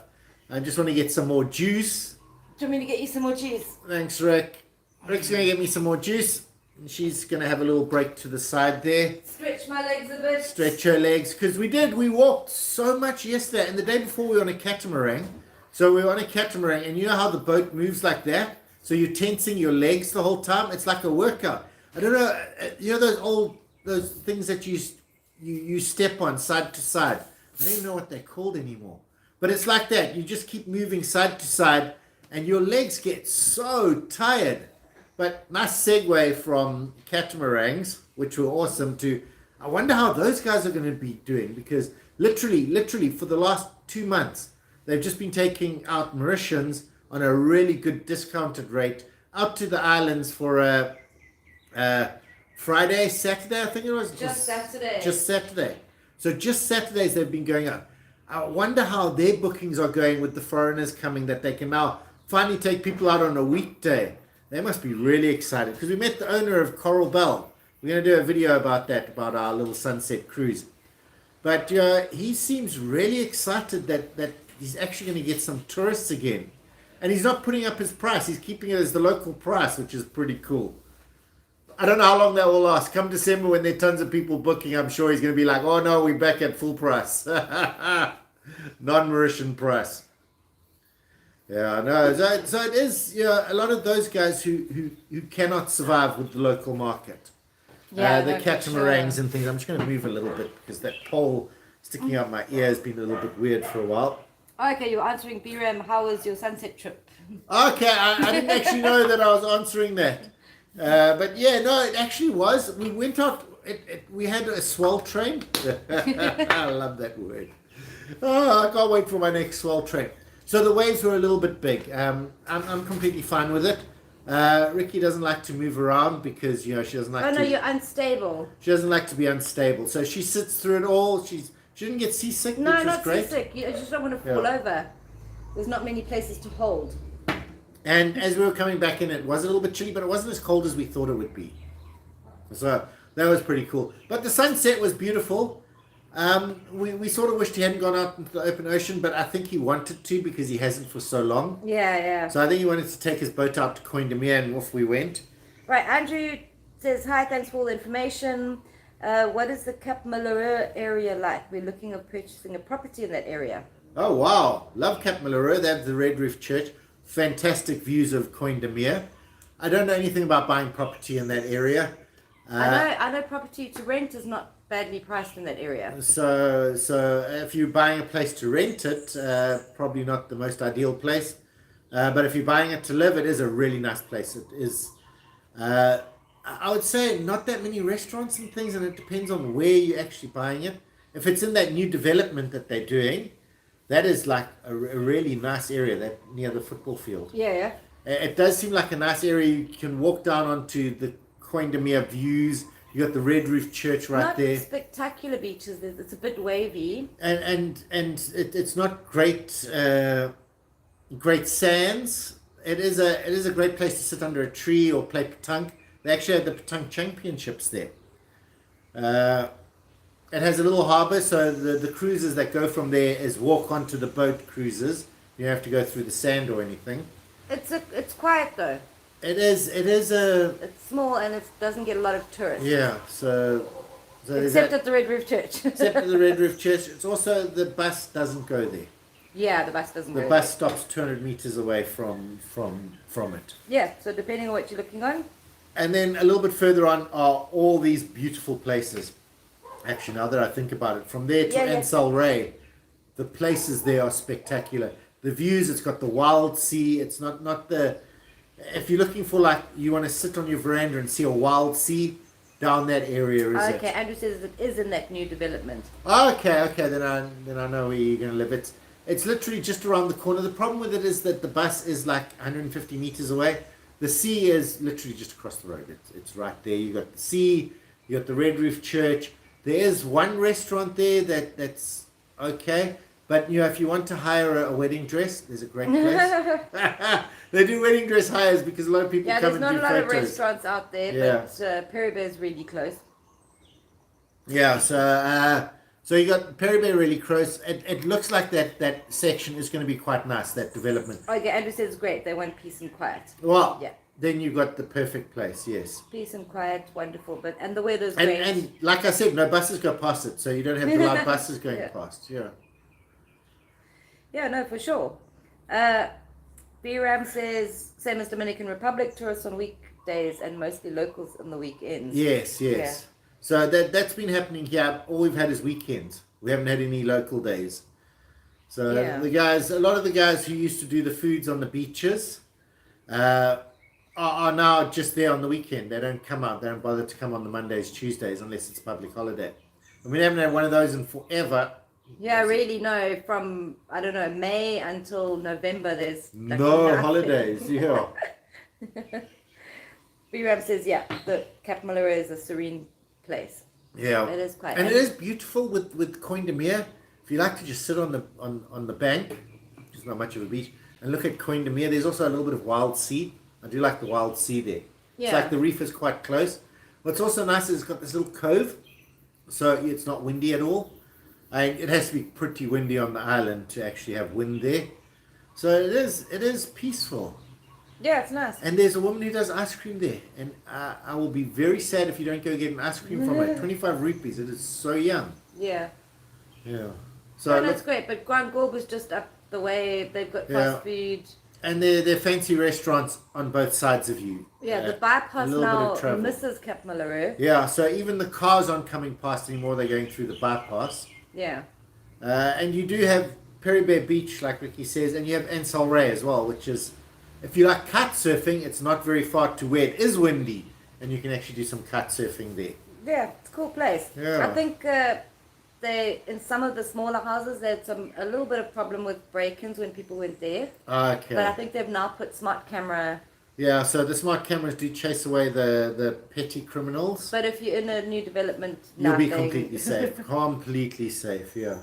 I just want to get some more juice. Do you want me to get you some more cheese? Thanks, Rick. Rick's going to get me some more juice. And she's going to have a little break to the side there. Stretch my legs a bit. Stretch her legs. Because we walked so much yesterday. And the day before we were on a catamaran. So we were on a catamaran. And you know how the boat moves like that? So you're tensing your legs the whole time. It's like a workout. I don't know. You know those things that you step on side to side. I don't even know what they're called anymore. But it's like that. You just keep moving side to side. And your legs get so tired. But nice segue from catamarans, which were awesome, to I wonder how those guys are going to be doing, because literally for the last 2 months, they've just been taking out Mauritians on a really good discounted rate out to the islands for a Friday, Saturday, I think it was. Just Saturday. Just Saturday. So just Saturdays they've been going out. I wonder how their bookings are going with the foreigners coming, that they can now finally take people out on a weekday. They must be really excited because we met the owner of Coral Bell. We're going to do a video about that, about our little sunset cruise. But he seems really excited that he's actually going to get some tourists again. And he's not putting up his price. He's keeping it as the local price, which is pretty cool. I don't know how long that will last. Come December, when there are tons of people booking, I'm sure he's going to be like, oh no, we're back at full price. Non-Mauritian price. Yeah, no. So it is, a lot of those guys who cannot survive with the local market. Yeah, the no, for catamarans sure. and things. I'm just going to move a little bit because that pole sticking out my ear has been a little bit weird for a while. Okay, you're answering BRAM. How was your sunset trip? Okay, I didn't actually know that I was answering that. But yeah, no, it actually was. We went out, we had a swell train. I love that word. Oh, I can't wait for my next swell train. So the waves were a little bit big. I'm completely fine with it. Riki doesn't like to move around because, she doesn't like Oh, to... no, you're unstable. She doesn't like to be unstable. So she sits through it all. She didn't get seasick, No, which was not great. seasick. You just don't want to fall over. There's not many places to hold. And as we were coming back in, it was a little bit chilly, but it wasn't as cold as we thought it would be. So that was pretty cool. But the sunset was beautiful. We sort of wished he hadn't gone out into the open ocean, but I think he wanted to because he hasn't for so long. Yeah. So I think he wanted to take his boat out to Coindemere, and off we went. Right, Andrew says, hi, thanks for all the information. What is the Cap Malheureux area like? We're looking at purchasing a property in that area. Oh, wow. Love Cap Malheureux. They have the Red Roof Church. Fantastic views of Coindemere. I don't know anything about buying property in that area. I know property to rent is not badly priced in that area. So if you're buying a place to rent it, probably not the most ideal place. But if you're buying it to live, it is a really nice place. It is, I would say, not that many restaurants and things, and it depends on where you're actually buying it. If it's in that new development that they're doing, that is like a really nice area, that near the football field. Yeah. It does seem like a nice area. You can walk down onto the Coindemere views. You got the Red Roof Church right there. Not spectacular beaches. It's a bit wavy. And it's not great great sands. It is a great place to sit under a tree or play petanque. They actually had the petanque championships there. It has a little harbour, so the cruises that go from there is walk onto the boat cruises. You don't have to go through the sand or anything. It's quiet though. It's small and it doesn't get a lot of tourists. Yeah, so except at the Red Roof Church. except at the Red Roof Church. It's also, the bus doesn't go there. Yeah, the bus doesn't go The bus stops 200 meters away from it. Yeah, so depending on what you're looking on. And then a little bit further on are all these beautiful places. Actually, now that I think about it, from there to Ansel Ray, the places there are spectacular. The views, it's got the wild sea. It's not the... If you're looking for, like, you want to sit on your veranda and see a wild sea, down that area is Okay, Andrew says it is in that new development. Okay, then I know where you're going to live. It's literally just around the corner. The problem with it is that the bus is like 150 meters away. The sea is literally just across the road. It's right there. You got the sea. You got the Red Roof Church. There is one restaurant there that's okay. But if you want to hire a wedding dress, there's a great place. They do wedding dress hires because a lot of people come and do photos. Yeah, there's not a lot of restaurants out there, but Perry Bay is really close. Yeah, so you got Perry Bay really close. It looks like that section is going to be quite nice, that development. Okay, Andrew says great. They want peace and quiet. Well, yeah. Then you got the perfect place, yes. Peace and quiet, wonderful. And the weather's great. And like I said, no buses go past it, so you don't have the loud buses going past. Yeah. Yeah, no, for sure. B-Ram says, same as Dominican Republic, tourists on weekdays and mostly locals on the weekends. Yes. Yeah. So that's been happening here. All we've had is weekends. We haven't had any local days. So a lot of the guys who used to do the foods on the beaches are now just there on the weekend. They don't come out. They don't bother to come on the Mondays, Tuesdays, unless it's public holiday. And we haven't had one of those in forever. Yeah, really, no. From, I don't know, May until November, there's... No holidays, yeah. B-Ram says, the Cap Malheureux is a serene place. Yeah. It is quite... And it is beautiful with Coindemere. If you like to just sit on the bank, which is not much of a beach, and look at Koindemir, there's also a little bit of wild sea. I do like the wild sea there. Yeah. It's like the reef is quite close. What's also nice is it's got this little cove, so it's not windy at all. And it has to be pretty windy on the island to actually have wind there. So it is peaceful. Yeah, it's nice. And there's a woman who does ice cream there. And I will be very sad if you don't go get an ice cream from her. 25 rupees. It is so young. Yeah. Yeah. So that's great. But Grand Gorb is just up the way. They've got fast food. And they're fancy restaurants on both sides of you. Yeah, the bypass now misses Cap Malheureux. Yeah, so even the cars aren't coming past anymore. They're going through the bypass. Yeah. And you do have Peribere Beach, like Riki says, and you have Ansel Ray as well, which is, if you like kite surfing, it's not very far to where it is windy, and you can actually do some kite surfing there. Yeah, it's a cool place. Yeah. I think they, in some of the smaller houses, they had a little bit of problem with break-ins when people went there. Okay. But I think they've now put smart camera. Yeah, so the smart cameras do chase away the petty criminals. But if you're in a new development, you'll be completely safe. Completely safe, yeah.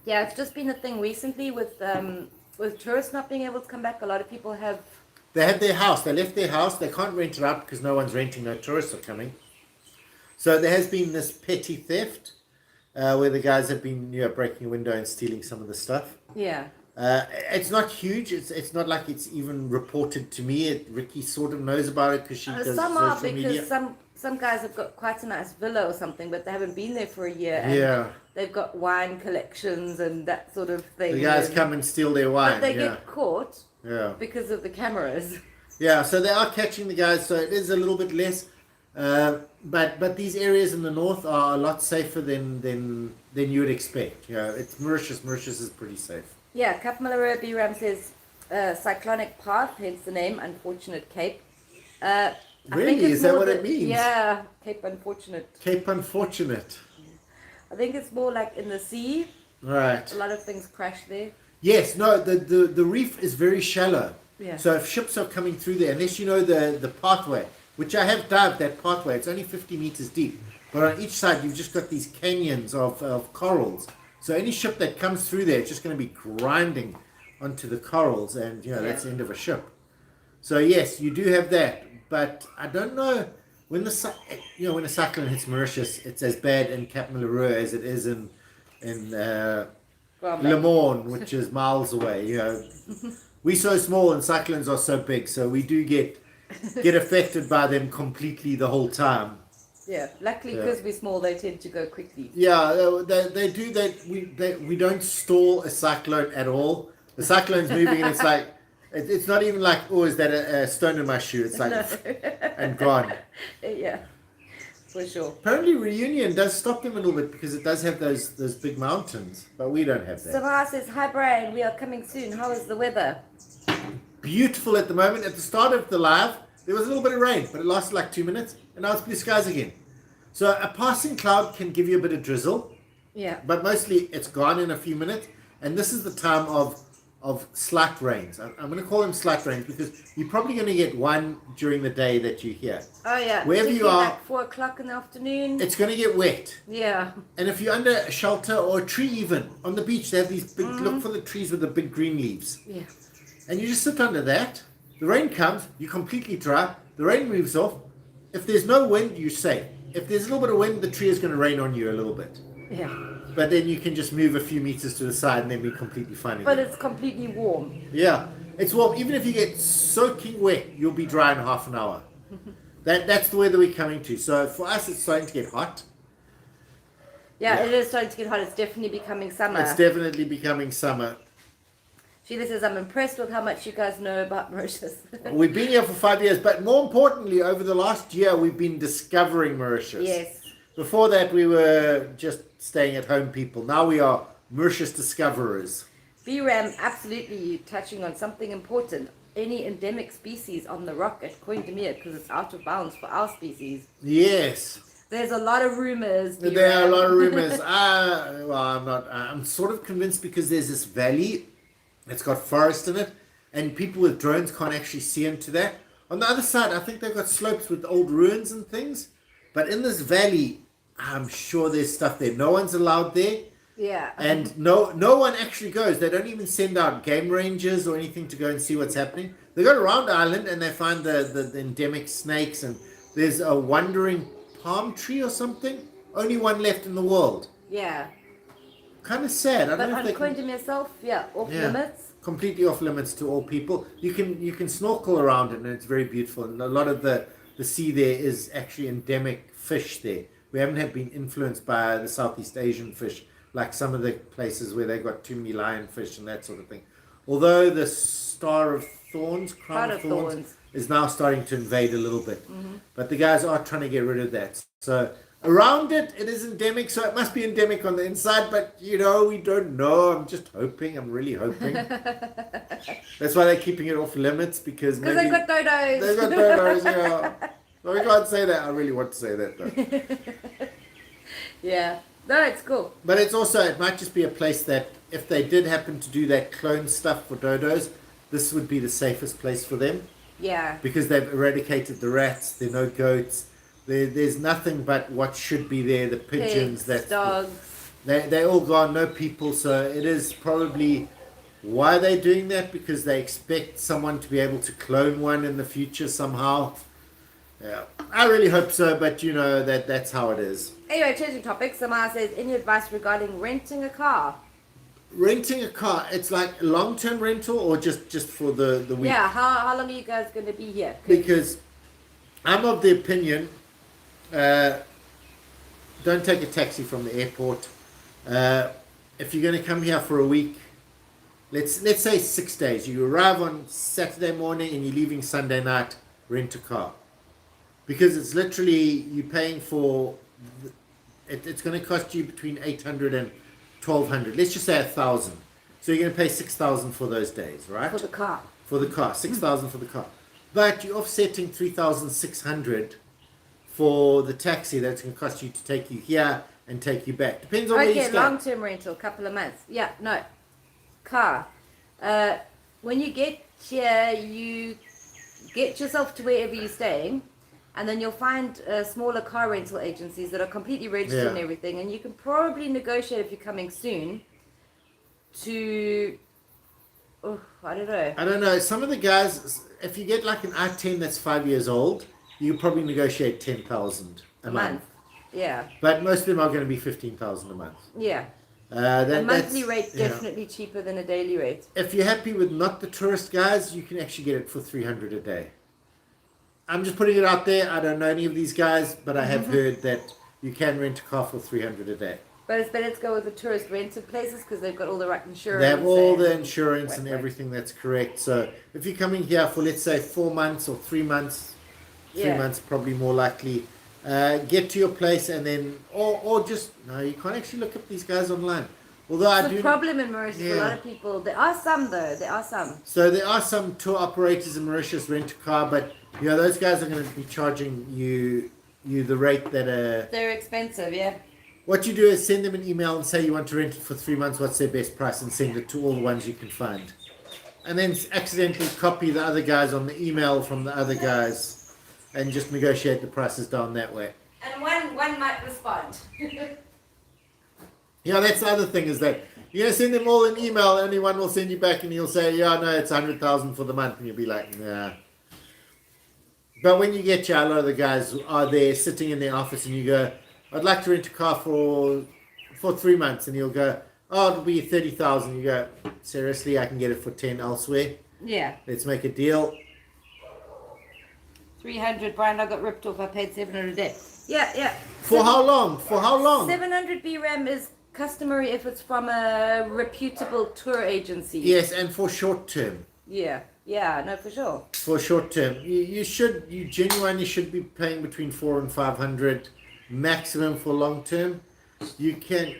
Yeah, it's just been a thing recently with tourists not being able to come back. A lot of people have... They had their house. They left their house. They can't rent it out because no one's renting. No tourists are coming. So there has been this petty theft where the guys have been breaking a window and stealing some of the stuff. Yeah. It's not huge. It's not like it's even reported to me. Riki sort of knows about it because she does social media. Because some guys have got quite a nice villa or something, but they haven't been there for a year. And yeah. They've got wine collections and that sort of thing. The guys come and steal their wine. But they get caught. Yeah. Because of the cameras. Yeah, so they are catching the guys. So it is a little bit less. But these areas in the north are a lot safer than you would expect. It's Mauritius. Mauritius is pretty safe. Yeah, Cap Malheureux B-Ram says cyclonic path, hence the name, unfortunate cape. Really? Is that what it means? Yeah, Cape Unfortunate. Cape Unfortunate. I think it's more like in the sea. Right. A lot of things crash there. Yes, no, the reef is very shallow. Yeah. So if ships are coming through there, unless you know the pathway, which I have dived that pathway, it's only 50 meters deep. But on each side, you've just got these canyons of corals. So any ship that comes through there, it's just going to be grinding onto the corals, and that's the end of a ship. So yes, you do have that, but I don't know when when a cyclone hits Mauritius, it's as bad in Cap Malheureux as it is in Le Morne, which is miles away. We're so small and cyclones are so big, so we do get affected by them completely the whole time. Yeah, luckily because we're small, they tend to go quickly. Yeah, they do that. We don't stall a cyclone at all. The cyclone's moving and it's like, it's not even like, oh, is that a stone in my shoe? It's like, and gone. Yeah, for sure. Apparently Reunion does stop them a little bit because it does have those big mountains, but we don't have that. Samosa says, hi Brian, we are coming soon. How is the weather? Beautiful at the moment. At the start of the live, there was a little bit of rain, but it lasted like 2 minutes, and now it's blue skies again. So a passing cloud can give you a bit of drizzle. Yeah. But mostly it's gone in a few minutes, and this is the time of slight rains. I'm going to call them slight rains because you're probably going to get one during the day that you hear. Oh yeah. Wherever you are, like 4 o'clock in the afternoon. it's going to get wet. Yeah. And if you're under a shelter or a tree, even on the beach, they have these big. Look for the trees with the big green leaves. Yeah. And you just sit under that. The rain comes, you're completely dry. The rain moves off. If there's no wind, you're safe. If there's a little bit of wind, the tree is going to rain on you a little bit. Yeah. But then you can just move a few meters to the side and then be completely fine again. But it's completely warm. Yeah, it's warm. Even if you get soaking wet, you'll be dry in half an hour. That's the weather we're coming to. So for us, it's starting to get hot. Yeah, it is starting to get hot. It's definitely becoming summer. It's definitely becoming summer. Sheila says, I'm impressed with how much you guys know about Mauritius. We've been here for 5 years, but more importantly, over the last year, we've been discovering Mauritius. Yes. Before that, we were just staying at home people. Now we are Mauritius discoverers. B-Ram, absolutely, you're touching on something important. Any endemic species on the rock at Koindemir, because it's out of bounds for our species. Yes. There's a lot of rumors. B-Ram. There are a lot of rumors. I'm sort of convinced because there's this valley. It's got forest in it, and people with drones can't actually see into that. On the other side, I think they've got slopes with old ruins and things. But in this valley, I'm sure there's stuff there. No one's allowed there. Yeah. And no one actually goes. They don't even send out game rangers or anything to go and see what's happening. They go around the island and they find the endemic snakes, and there's a wandering palm tree or something. Only one left in the world. Yeah. Kind of sad. I But don't know on if they Quantum yourself, off limits. completely off limits to all people. You can snorkel around it and it's very beautiful. And a lot of the sea there is actually endemic fish there. We haven't been influenced by the Southeast Asian fish like some of the places where they got too many lionfish and that sort of thing. Although the Star of Thorns, Crown of Thorns, is now starting to invade a little bit. Mm-hmm. But the guys are trying to get rid of that. So around it is endemic, so it must be endemic on the inside, but we don't know. I'm just hoping. I'm really hoping. That's why they're keeping it off limits, because maybe they've got dodos. They've got dodos, yeah. So we can't say that. I really want to say that, though. Yeah. No, it's cool. But it might just be a place that if they did happen to do that clone stuff for dodos, this would be the safest place for them. Yeah. Because they've eradicated the rats, there are no goats, there's nothing but what should be there, the pigeons, pigs, dogs. They're all gone, no people, so it is probably why they're doing that, because they expect someone to be able to clone one in the future somehow. Yeah, I really hope so, but that's how it is. Anyway, changing topics, Samara says, any advice regarding renting a car? Renting a car, it's like long-term rental or just for the week? Yeah, how long are you guys going to be here? Because I'm of the opinion, don't take a taxi from the airport. If you're going to come here for a week, let's say 6 days. You arrive on Saturday morning and you're leaving Sunday night, rent a car. Because it's literally, you're paying for, it's going to cost you between 800 and 1,200. Let's just say 1,000. So you're going to pay 6,000 for those days, right? For the car. For the car, 6,000 for the car. But you're offsetting 3,600 for the taxi that's going to cost you to take you here and take you back. Depends on where you stay. Long-term rental, couple of months. Yeah, no. Car. When you get here, you get yourself to wherever you're staying, and then you'll find smaller car rental agencies that are completely registered and everything, and you can probably negotiate if you're coming soon to, I don't know. Some of the guys, if you get like an i10 that's 5 years old, you probably negotiate 10,000 a month. Yeah. But most of them are going to be 15,000 a month. Yeah. A monthly rate definitely cheaper than a daily rate. If you're happy with not the tourist guys, you can actually get it for 300 a day. I'm just putting it out there. I don't know any of these guys, but I have heard that you can rent a car for 300 a day. But it's better to go with the tourist rented places because they've got all the right insurance. They have all the insurance and everything that's correct. So if you're coming here for, let's say, 4 months or 3 months, 3 months probably more likely, get to your place and then, or just, no, you can't actually look up these guys online. Although it's a problem in Mauritius. A lot of people, there are some though, So there are some tour operators in Mauritius rent a car, but those guys are going to be charging you the rate that they're expensive, What you do is send them an email and say you want to rent it for 3 months, what's their best price, and send it to all the ones you can find. And then accidentally copy the other guys on the email from the other guys and just negotiate the prices down that way. And one might respond. That's the other thing, is that you're going to send them all an email, only one will send you back and he'll say, no, it's 100,000 for the month, and you'll be like, nah. But when you get here, a lot of the guys are there sitting in their office and you go, I'd like to rent a car for 3 months, and he'll go, it'll be 30,000. You go, seriously, I can get it for 10 elsewhere. Yeah. Let's make a deal. 300, Brian, I got ripped off. I paid 700 a day. Yeah. For how long? 700 BRAM is customary if it's from a reputable tour agency. Yes, and for short term. Yeah, no, for sure. For short term, you genuinely should be paying between 400 and 500 maximum for long term. You can.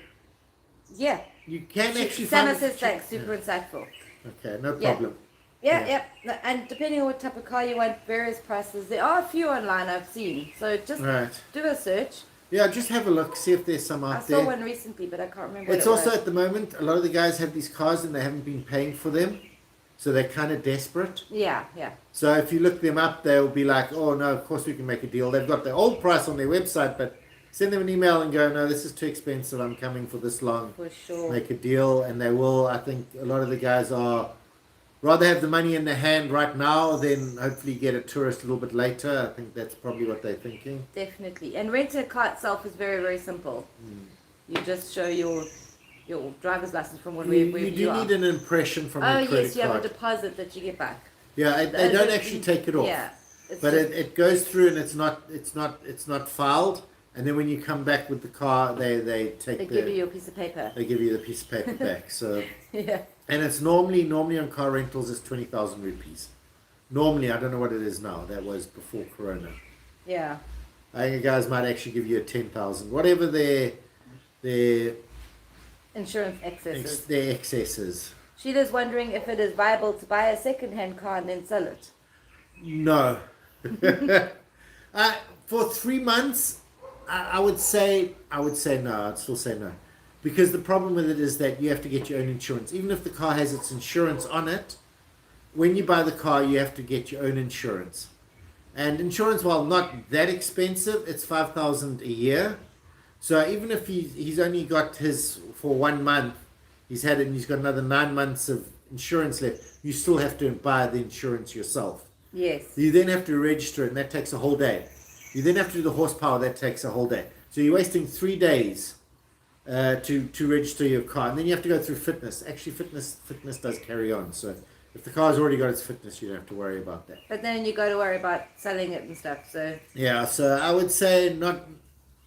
Yeah. You can actually. Sama says thanks. Super insightful. Okay, no problem. Yeah. And depending on what type of car you want, various prices. There are a few online I've seen. So just do a search. Yeah, just have a look, see if there's some out there. I saw one recently, but I can't remember. It's also at the moment, a lot of the guys have these cars and they haven't been paying for them. So they're kind of desperate. Yeah. So if you look them up, they'll be like, oh no, of course we can make a deal. They've got the old price on their website, but send them an email and go, no, this is too expensive. I'm coming for this long. For sure. Make a deal, and they will. I think a lot of the guys are rather have the money in their hand right now than hopefully get a tourist a little bit later. I think that's probably what they're thinking. Definitely. And renting a car itself is very, very simple. You just show your driver's license from wherever You you do are. need an impression from Oh your credit yes, you have a card. deposit that you get back. Yeah, they don't actually take it off. Yeah. But it goes through and it's not filed. And then when you come back with the car, they give you your piece of paper. They give you the piece of paper back. So Yeah. and it's normally on car rentals is 20,000 rupees. Normally, I don't know what it is now. That was before Corona. Yeah. I think the guys might actually give you a 10,000, whatever their Insurance excesses. their excess is. Sheila's wondering if it is viable to buy a second-hand car and then sell it. No. For 3 months, I would say no. I'd still say no, because the problem with it is that you have to get your own insurance. Even if the car has its insurance on it, when you buy the car, you have to get your own insurance. And insurance, while not that expensive, it's 5,000 a year. So even if he's only got his for 1 month, he's had it, and he's got another 9 months of insurance left, you still have to buy the insurance yourself. Yes. You then have to register it, and that takes a whole day. You then have to do the horsepower, that takes a whole day. So you're wasting 3 days to register your car, and then you have to go through fitness. Actually, fitness does carry on. So if the car's already got its fitness, you don't have to worry about that. But then you got to worry about selling it and stuff. So Yeah, so I would say not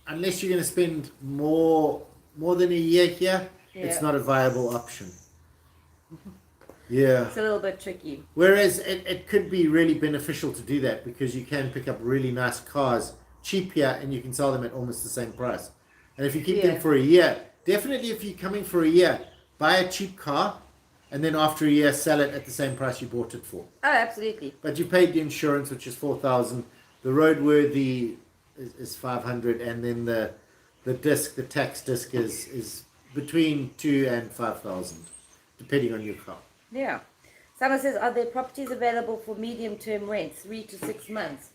unless you're going to spend more than a year here. Yeah. It's not a viable option. Yeah. it's a little bit tricky. Whereas it could be really beneficial to do that, because you can pick up really nice cars cheap here and you can sell them at almost the same price. And if you keep them for a year, definitely if you're coming for a year, buy a cheap car and then after a year sell it at the same price you bought it for. Oh, absolutely. But you paid the insurance, which is 4,000. The roadworthy is 500, and then the tax disc is between 2,000 and 5,000, depending on your car. Yeah. Someone says, are there properties available for medium-term rent, 3 to 6 months?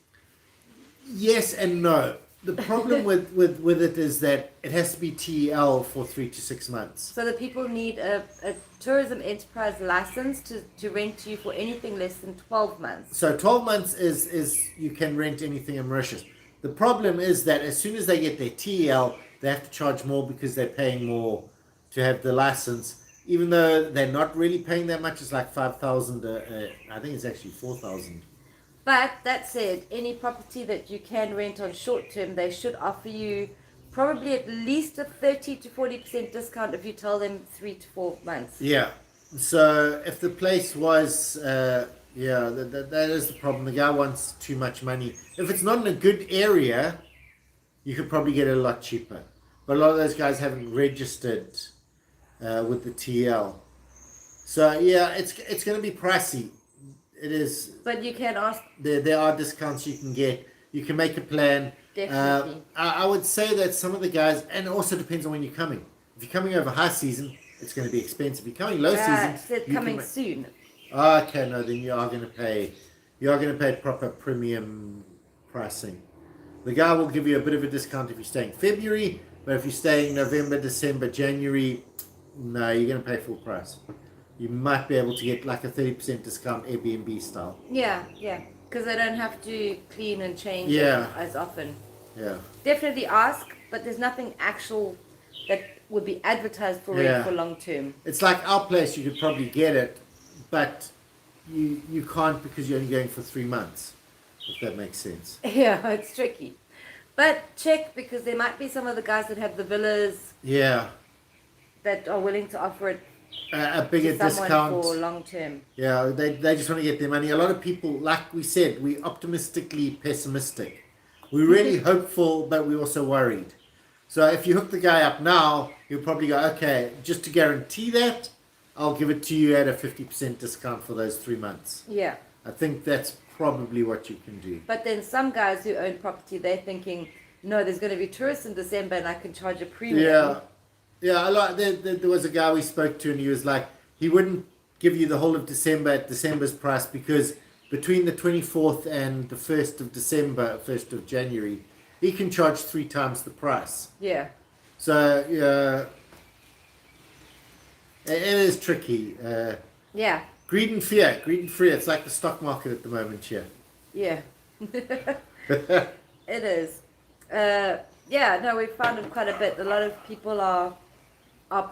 Yes and no. The problem with it is that it has to be TEL for 3 to 6 months. So the people need a tourism enterprise license to rent to you for anything less than 12 months. So 12 months is you can rent anything in Mauritius. The problem is that as soon as they get their TEL, they have to charge more because they're paying more to have the license. Even though they're not really paying that much, it's like 5,000. I think it's actually 4,000. But that said, any property that you can rent on short term, they should offer you probably at least a 30 to 40% discount if you tell them 3 to 4 months. Yeah. So if the place was, that is the problem. The guy wants too much money. If it's not in a good area, you could probably get it a lot cheaper. But a lot of those guys haven't registered with the TL. So yeah, it's going to be pricey. It is. But you can ask. There are discounts you can get. You can make a plan. Definitely. I would say that some of the guys, and it also depends on when you're coming. If you're coming over high season, it's going to be expensive. If you're coming low season, It's coming soon. Okay, no, then you are going to pay. You are going to pay proper premium pricing. The guy will give you a bit of a discount if you're staying February, but if you're staying November, December, January, no, you're going to pay full price. You might be able to get like a 30% discount Airbnb style. Yeah, because they don't have to clean and change as often. Yeah. Definitely ask, but there's nothing actual that would be advertised for rent for long term. It's like our place, you could probably get it, but you can't because you're only going for 3 months, if that makes sense. Yeah, it's tricky. But check, because there might be some of the guys that have the villas that are willing to offer it A bigger to someone discount for long term. Yeah, they just want to get their money. A lot of people, like we said, we're optimistically pessimistic. We're really hopeful, but we're also worried. So if you hook the guy up now, he'll probably go, okay, just to guarantee that, I'll give it to you at a 50% discount for those 3 months. Yeah. I think that's probably what you can do. But then some guys who own property, they're thinking, no, there's going to be tourists in December and I can charge a premium. Yeah, there was a guy we spoke to, and he was like, he wouldn't give you the whole of December at December's price, because between the 24th and the 1st of December, 1st of January, he can charge 3 times the price. Yeah. So it is tricky. Yeah. Greed and fear. It's like the stock market at the moment here. Yeah. It is. Yeah, no, we've found it quite a bit. A lot of people are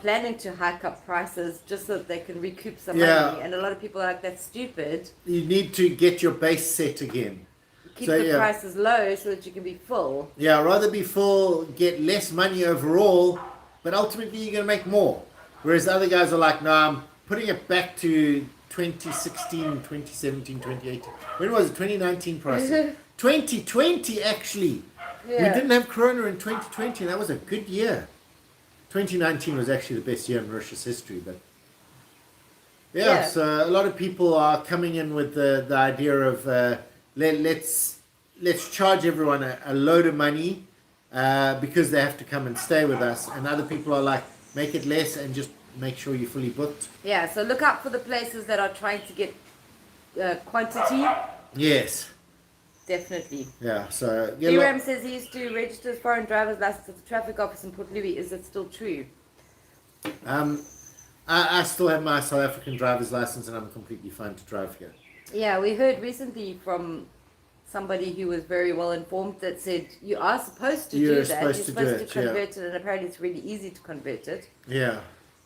planning to hike up prices just so that they can recoup some money. And a lot of people are like, that's stupid. You need to get your base set again. Keep the prices low so that you can be full. Yeah, rather be full, get less money overall, but ultimately you're going to make more. Whereas the other guys are like, no, I'm putting it back to 2016, 2017, 2018. When was it? 2019 prices. 2020, actually. Yeah. We didn't have Corona in 2020, and that was a good year. 2019 was actually the best year in Mauritius history, but so a lot of people are coming in with the idea of let's charge everyone a load of money because they have to come and stay with us, and other people are like, make it less and just make sure you're fully booked. Yeah, so look out for the places that are trying to get quantity. Yes. Definitely. Yeah, so... Biram says he used to register his foreign driver's license at the traffic office in Port Louis. Is it still true? I still have my South African driver's license and I'm completely fine to drive here. Yeah, we heard recently from somebody who was very well informed that said you are supposed to do that. You're supposed to convert it, and apparently it's really easy to convert it. Yeah.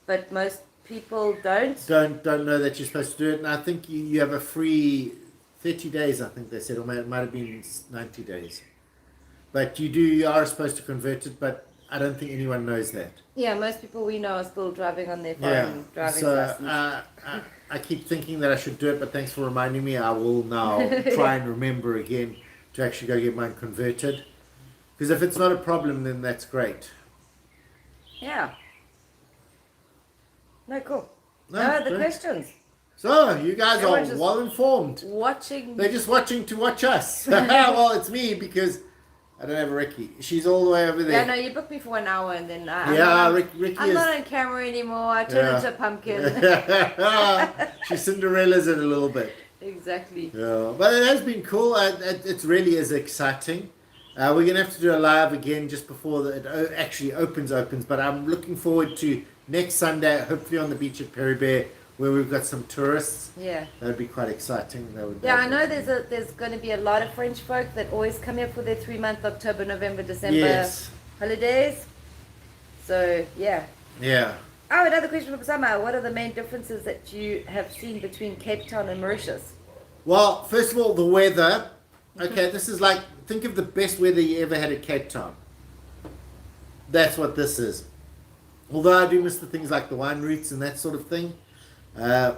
But most people don't. Don't know that you're supposed to do it, and I think you have a free 30 days, I think they said, or it might have been 90 days. But you are supposed to convert it, but I don't think anyone knows that. Yeah, most people we know are still driving on their foreign driving license. I keep thinking that I should do it, but thanks for reminding me. I will now try and remember again to actually go get mine converted. Because if it's not a problem, then that's great. Yeah. No, cool. No, the questions. So, you guys Everyone's are well informed. Watching. They're just watching to watch us. Well, it's me because I don't have a Riki. She's all the way over there. Yeah, no, you booked me for 1 hour and then Riki I'm not on camera anymore. I turned into a pumpkin. She Cinderella's it a little bit. Exactly. Yeah, but it has been cool. It really is exciting. We're going to have to do a live again just before it actually opens. But I'm looking forward to next Sunday, hopefully on the beach at Perry Bear, where we've got some tourists. Yeah. That would be quite exciting. I know there's going to be a lot of French folk that always come here for their 3-month October, November, December holidays. So, yeah. Yeah. Oh, another question from Sama. What are the main differences that you have seen between Cape Town and Mauritius? Well, first of all, the weather. Okay, this is like, think of the best weather you ever had at Cape Town. That's what this is. Although I do miss the things like the wine routes and that sort of thing. And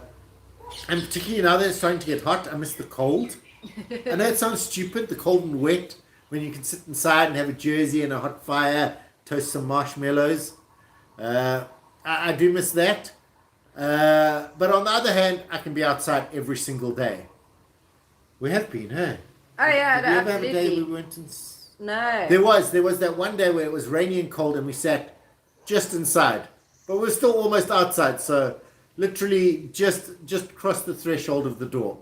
particularly now that it's starting to get hot, I miss the cold. I know it sounds stupid, the cold and wet, when you can sit inside and have a jersey and a hot fire, toast some marshmallows. I do miss that. But on the other hand, I can be outside every single day. We have been, huh? Oh yeah, Did we ever have a day we weren't in... No. There was that one day where it was rainy and cold and we sat just inside. But we were still almost outside, so literally just crossed the threshold of the door.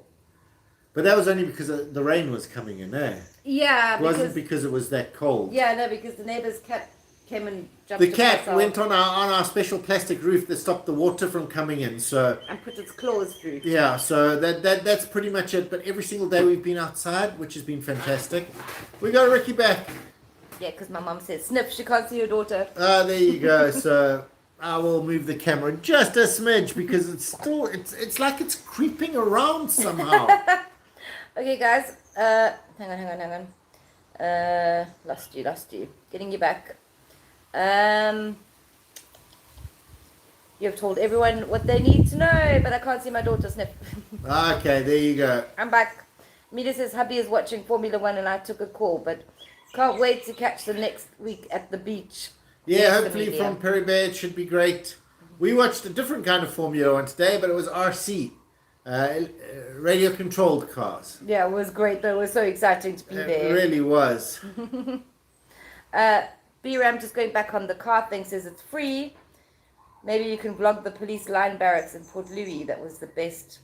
But that was only because the rain was coming in, eh? Yeah, it wasn't because it was that cold. Yeah, no, because the neighbor's cat came and jumped. The cat went on our special plastic roof that stopped the water from coming in, so and put its claws through. Yeah, so that's pretty much it. But every single day we've been outside, which has been fantastic. We got Riki back. Yeah, because my mum said sniff. She can't see her daughter. There you go. So I will move the camera just a smidge because it's still it's like it's creeping around somehow. Okay, guys. Hang on. Lost you. Getting you back. You have told everyone what they need to know, but I can't see my daughter sniff. Okay, there you go. I'm back. Mita says hubby is watching Formula 1 and I took a call, but can't wait to catch them next week at the beach. Yeah, hopefully from Perry Bear, it should be great. We watched a different kind of Formula 1 today, but it was RC. Radio-controlled cars. Yeah, it was great though. It was so exciting to be there. It really was. B-Ram just going back on the car thing says it's free. Maybe you can vlog the police line barracks in Port Louis. That was the best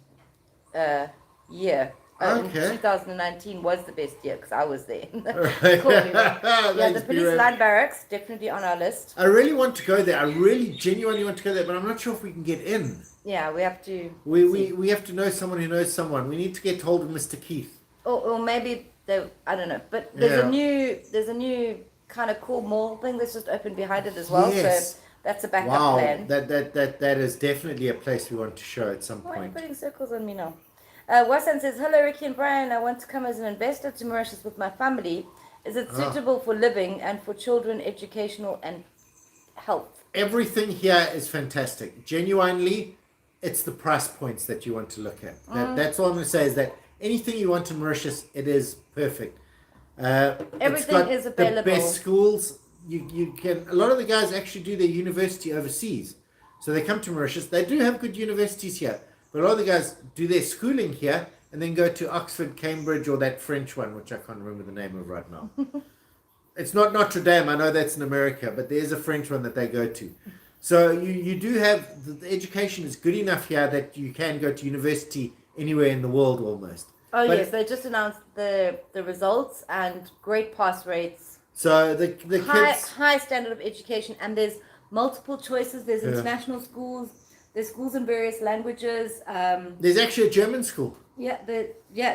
year. Okay. 2019 was the best year because I was there. Right. Call me, right? Yeah, Thanks, the police Biro. line barracks definitely on our list. I really want to go there. I really genuinely want to go there, but I'm not sure if we can get in. Yeah, we have to. We have to know someone who knows someone. We need to get hold of Mr. Keith. Or maybe they, I don't know. But there's a new kind of cool mall thing that's just opened behind it as well. Yes. So that's a backup Wow, plan. that is definitely a place we want to show at some Why are you point. putting circles on me now? Wasan says, hello, Ricky and Brian. I want to come as an investor to Mauritius with my family. Is it suitable for living and for children, educational and health? Everything here is fantastic. Genuinely, it's the price points that you want to look at. That's all I'm going to say is that anything you want in Mauritius, it is perfect. Everything is available. The best schools. You can. A lot of the guys actually do their university overseas, so they come to Mauritius. They do have good universities here, but a lot of the guys do their schooling here and then go to Oxford, Cambridge, or that French one, which I can't remember the name of right now. It's not Notre Dame. I know that's in America, but there's a French one that they go to. So you do have the education is good enough here that you can go to university anywhere in the world almost. Oh, But yes. They just announced the results and great pass rates. So the kids. High standard of education, and there's multiple choices. There's international schools. There's schools in various languages. There's actually a German school.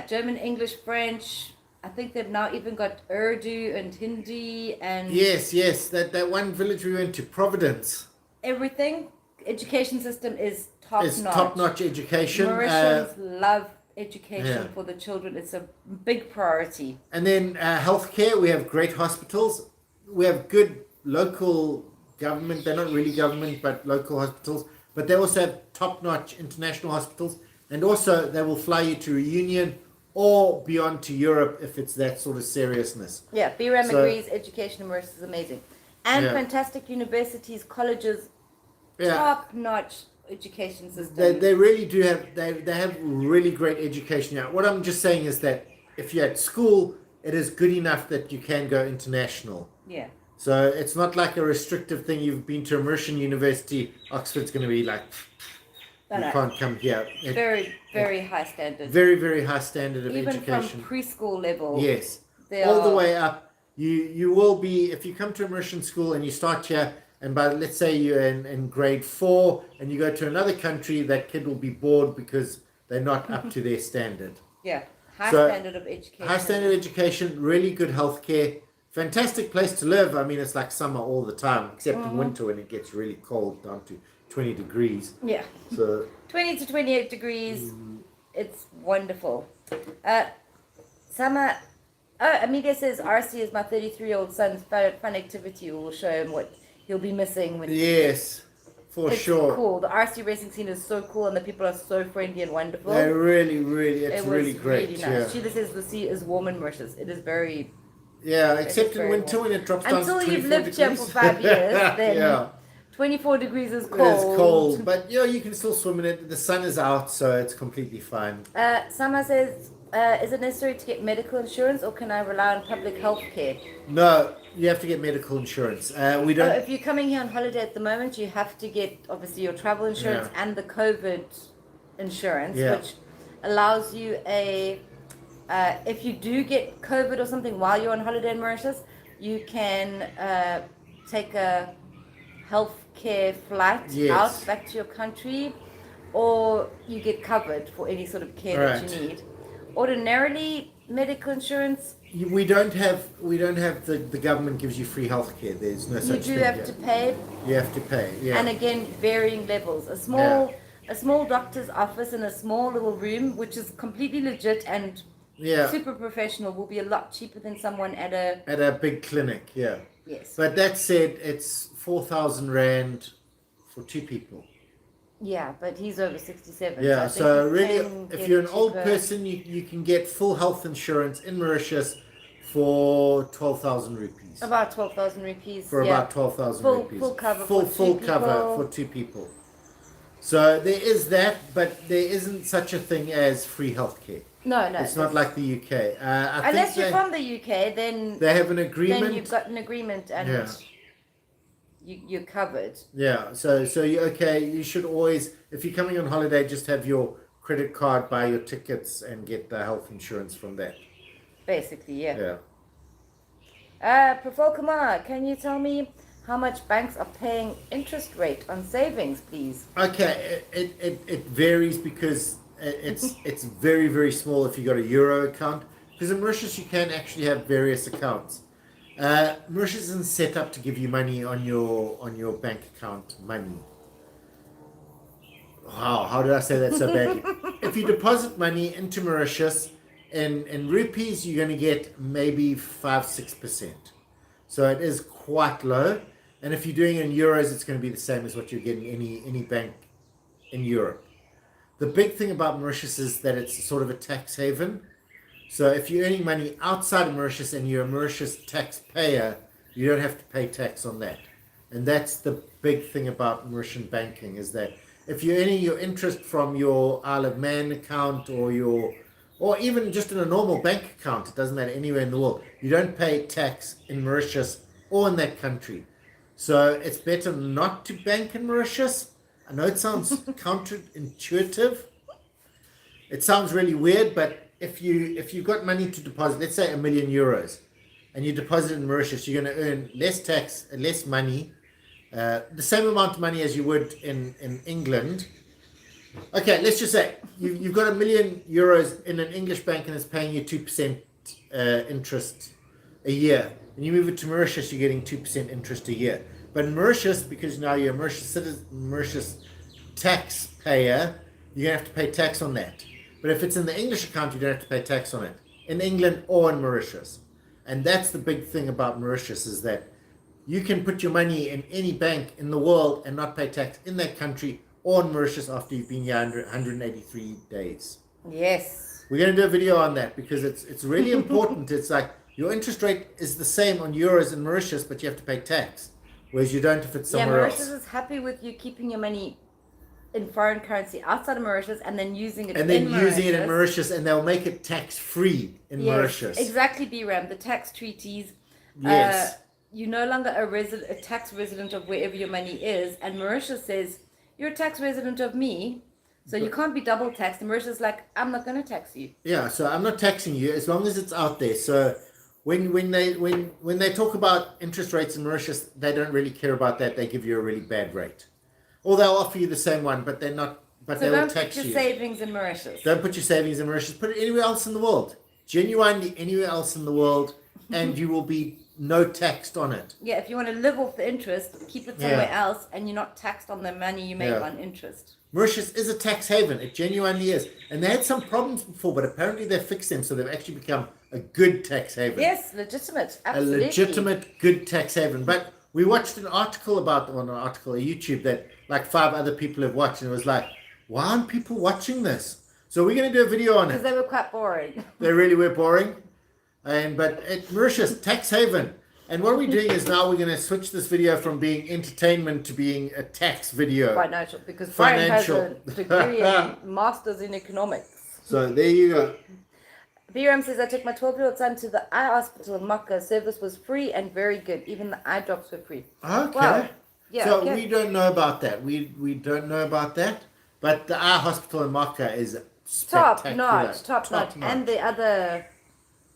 German, English, French. I think they've now even got Urdu and Hindi and Yes. That one village we went to, Providence. everything. Education system is top It's notch. top-notch education. Mauritians love education Yeah. for the children. It's a big priority. And then healthcare, we have great hospitals. We have good local government. They're not really government, but local hospitals. But they also have top-notch international hospitals. And also, they will fly you to Reunion or beyond to Europe if it's that sort of seriousness. Yeah, BRAM So- agrees. Education in Mauritius is amazing. And fantastic universities, colleges, top-notch education system. They really do have, they have really great education. Now, what I'm just saying is that if you're at school, it is good enough that you can go international. Yeah. So it's not like a restrictive thing. You've been to a Mauritian university, Oxford's going to be like, you can't come here. Very high standard. Very, very high standard of Even education. from preschool level. Yes. They All the are- way up. You will be, if you come to a Mauritian school and you start here, and by, let's say you're in grade 4 and you go to another country, that kid will be bored because they're not up to their standard. Yeah. High So, standard of education. High standard education, really good healthcare, fantastic place to live. I mean, it's like summer all the time, except in winter when it gets really cold, down to 20 degrees. Yeah. So 20 to 28 degrees. It's wonderful. Summer. Oh, Amiga says RC is my 33-year-old son's fun activity. We'll show him what he'll be missing when yes, for it's sure. cool. The RC racing scene is so cool, and the people are so friendly and wonderful. They're really, it's It was really great. really nice. Yeah. Sheila says the sea is warm in Mauritius. It is very. Yeah, except in very winter warm. when it drops down to Until 24 you've lived here degrees. for 5 years, then yeah, 24 degrees is cold. it's cold, but you can still swim in it. The sun is out, so it's completely fine. Sama says, is it necessary to get medical insurance, or can I rely on public health care? No, you have to get medical insurance. We don't. If you're coming here on holiday at the moment, you have to get obviously your travel insurance and the COVID insurance, which allows you if you do get COVID or something while you're on holiday in Mauritius, you can take a healthcare flight out back to your country, or you get covered for any sort of care that you need. Ordinarily, medical insurance, We don't have the government gives you free healthcare. There's no such thing. you do have to pay. You have to pay. Yeah. And again, varying levels. A small doctor's office in a small little room, which is completely legit and super professional, will be a lot cheaper than someone at a big clinic. Yeah. Yes. But that said, it's 4,000 rand for 2 people. Yeah, but he's over 67. Yeah, so so I think really, he can if get you're an old cheaper. person, you can get full health insurance in Mauritius for 12,000 rupees. About 12,000 rupees. For about 12,000 rupees. Full cover Full cover for 2 people. So there is that, but there isn't such a thing as free healthcare. No. It's not like the UK. Unless you're from the UK, then they have an agreement. Then you've got an agreement and you're covered. Yeah. So you should always, if you're coming on holiday, just have your credit card, buy your tickets, and get the health insurance from that. Basically, yeah. Yeah. Professor Kumar, can you tell me how much banks are paying interest rate on savings, please? Okay, it varies because it's very, very small if you got a euro account. Because in Mauritius you can actually have various accounts. Mauritius isn't set up to give you money on your bank account money. Wow, how did I say that so badly? If you deposit money into Mauritius in rupees, you're going to get maybe 5-6%. So it is quite low. And if you're doing it in euros, it's going to be the same as what you're getting any bank in Europe. The big thing about Mauritius is that it's sort of a tax haven. So if you're earning money outside of Mauritius and you're a Mauritius taxpayer, you don't have to pay tax on that. And that's the big thing about Mauritian banking, is that if you're earning your interest from your Isle of Man account or even just in a normal bank account, it doesn't matter, anywhere in the world, you don't pay tax in Mauritius or in that country. So it's better not to bank in Mauritius. I know it sounds counterintuitive. It sounds really weird, but if you've got money to deposit, let's say €1 million, and you deposit in Mauritius, you're going to earn less tax, less money, the same amount of money as you would in England. Okay, let's just say you've got €1 million in an English bank and it's paying you 2% interest a year. And you move it to Mauritius, you're getting 2% interest a year. But in Mauritius, because now you're a Mauritius taxpayer, you're going to have to pay tax on that. But if it's in the English account, you don't have to pay tax on it, in England or in Mauritius. And that's the big thing about Mauritius, is that you can put your money in any bank in the world and not pay tax in that country or in Mauritius after you've been here 183 days. Yes. We're going to do a video on that because it's really important. It's like your interest rate is the same on euros in Mauritius, but you have to pay tax, whereas you don't if it's somewhere else. Mauritius is happy with you keeping your money in foreign currency outside of Mauritius and then using it in Mauritius, and they'll make it tax-free in Mauritius. Exactly, BRAM. The tax treaties. Yes. You're no longer a tax resident of wherever your money is, and Mauritius says, you're a tax resident of me, so you can't be double taxed. And Mauritius is like, I'm not going to tax you. Yeah, so I'm not taxing you as long as it's out there. So when they talk about interest rates in Mauritius, they don't really care about that. They give you a really bad rate. Or they'll offer you the same one, but they're not. But they will tax you. Don't put your savings in Mauritius. Don't put your savings in Mauritius. Put it anywhere else in the world. Genuinely anywhere else in the world, and you will be no taxed on it. Yeah, if you want to live off the interest, keep it somewhere else, and you're not taxed on the money you make on interest. Mauritius is a tax haven. It genuinely is. And they had some problems before, but apparently they've fixed them, so they've actually become a good tax haven. Yes, legitimate. Absolutely. A legitimate good tax haven. But we watched an article about, on a YouTube that like 5 other people have watched, and it was like, why aren't people watching this? So we're going to do a video on it. Because they were quite boring. They really were boring. But at Mauritius, tax haven. And what we're doing is now we're going to switch this video from being entertainment to being a tax video. Financial, because Brian has a degree and master's in economics. So there you go. BRAM says, I took my 12-year-old son to the eye hospital in Makkah. Service was free and very good. Even the eye drops were free. Okay. Wow. Yeah, so we don't know about that. We don't know about that. But the eye hospital in Makkah is spectacular. Top notch. And the other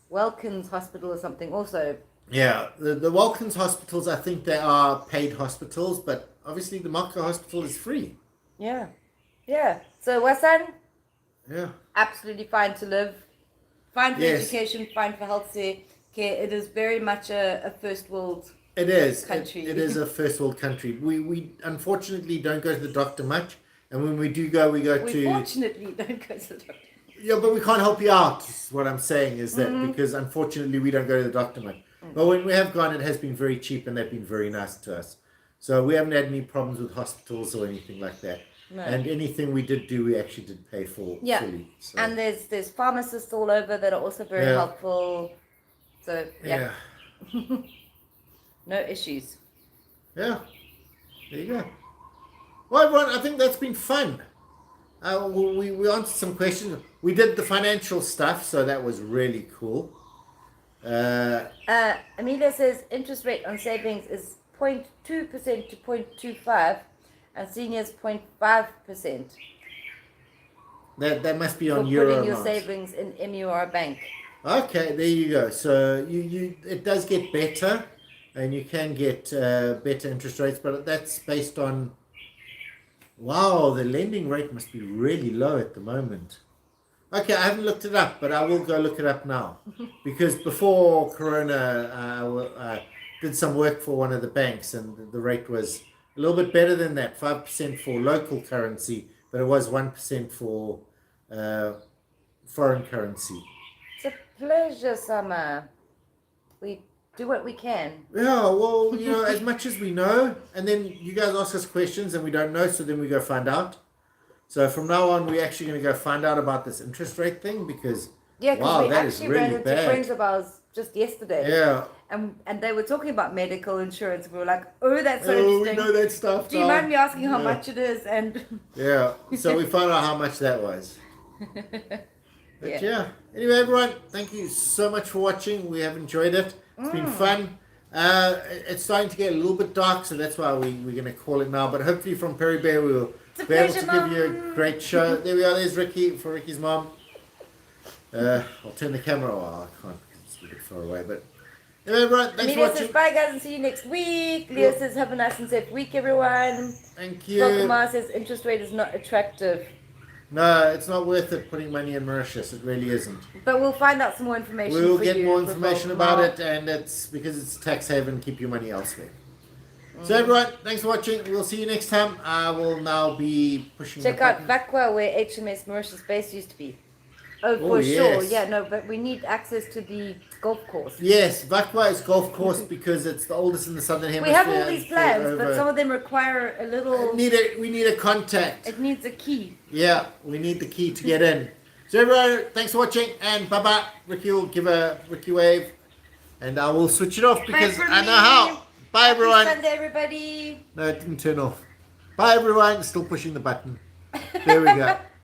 Welkins Hospital or something also. Yeah, the Welkins hospitals, I think they are paid hospitals, but obviously the Makkah hospital is free. Yeah. Yeah. So Wasan? Yeah. Absolutely fine to live. Fine for education, fine for health care. It is very much a first world country. It is a first world country. We unfortunately don't go to the doctor much, and when we do go, we fortunately don't go to the doctor. Yeah, but we can't help you out. What I'm saying is that because unfortunately we don't go to the doctor much. But when we have gone, it has been very cheap, and they've been very nice to us. So we haven't had any problems with hospitals or anything like that. No. And anything we did do, we actually did pay for fully. So. And there's pharmacists all over that are also very helpful. So yeah. No issues. Yeah. There you go. Well, everyone, I think that's been fun. We answered some questions. We did the financial stuff, so that was really cool. Amelia says interest rate on savings is 0.2% to 0.25, and seniors 0.5%. That must be for on euro putting your amounts. savings in MUR Bank. Okay, there you go. So you it does get better, and you can get better interest rates, but that's based on. Wow, the lending rate must be really low at the moment. Okay, I haven't looked it up, but I will go look it up now. Because before Corona, I did some work for one of the banks, and the rate was a little bit better than that, 5% for local currency, but it was 1% for uh, foreign currency. It's a pleasure, Summer. We do what we can. Yeah, well, as much as we know, and then you guys ask us questions and we don't know, so then we go find out. So from now on, we're actually going to go find out about this interest rate thing because, Yeah, because wow, we that is actually ran really into friends bad. of ours just yesterday. Yeah. And they were talking about medical insurance. We were like, oh, that's so Oh, we interesting. know that stuff. Do you now. mind me asking how Yeah. much it is? And Yeah. So we found out how much that was. But Yeah. yeah. Anyway, everyone, thank you so much for watching. We have enjoyed it. It's been fun. It's starting to get a little bit dark, so that's why we're going to call it now. But hopefully from Perry Bear, we'll a be able to pleasure, give you a Mom. great show. There we are. There's Riki for Ricky's mom. I'll turn the camera. Oh, I can't because it's a bit far away. But anyway, everyone, thanks for Amelia says watching. bye, guys, and see you next week. Leo Yeah. says have a nice and safe week, everyone. Thank you. Dr. says interest rate is not attractive. No, it's not worth it putting money in Mauritius. It really isn't. But we'll find out some more information. We'll for get you more with information Dr. about Ma. it, and it's because it's tax haven, keep your money elsewhere. So everyone, thanks for watching. We'll see you next time. I will now be pushing Check the out button. Vakwa where HMS Mauritius base used to be. Oh, Oh, for sure. yes. Yeah, no, but we need access to the golf course. Yes, Vakwa is golf course because it's the oldest in the southern hemisphere. We have all these and plans, for but over- some of them require a little. we need a contact. It needs a key. Yeah, we need the key to get in. So everyone, thanks for watching, and bye bye. Ricky will give a Ricky wave, and I will switch it off because from I know me. how. Bye Happy everyone. Sunday, everybody. No, it didn't turn off. Bye everyone. Still pushing the button. There we go.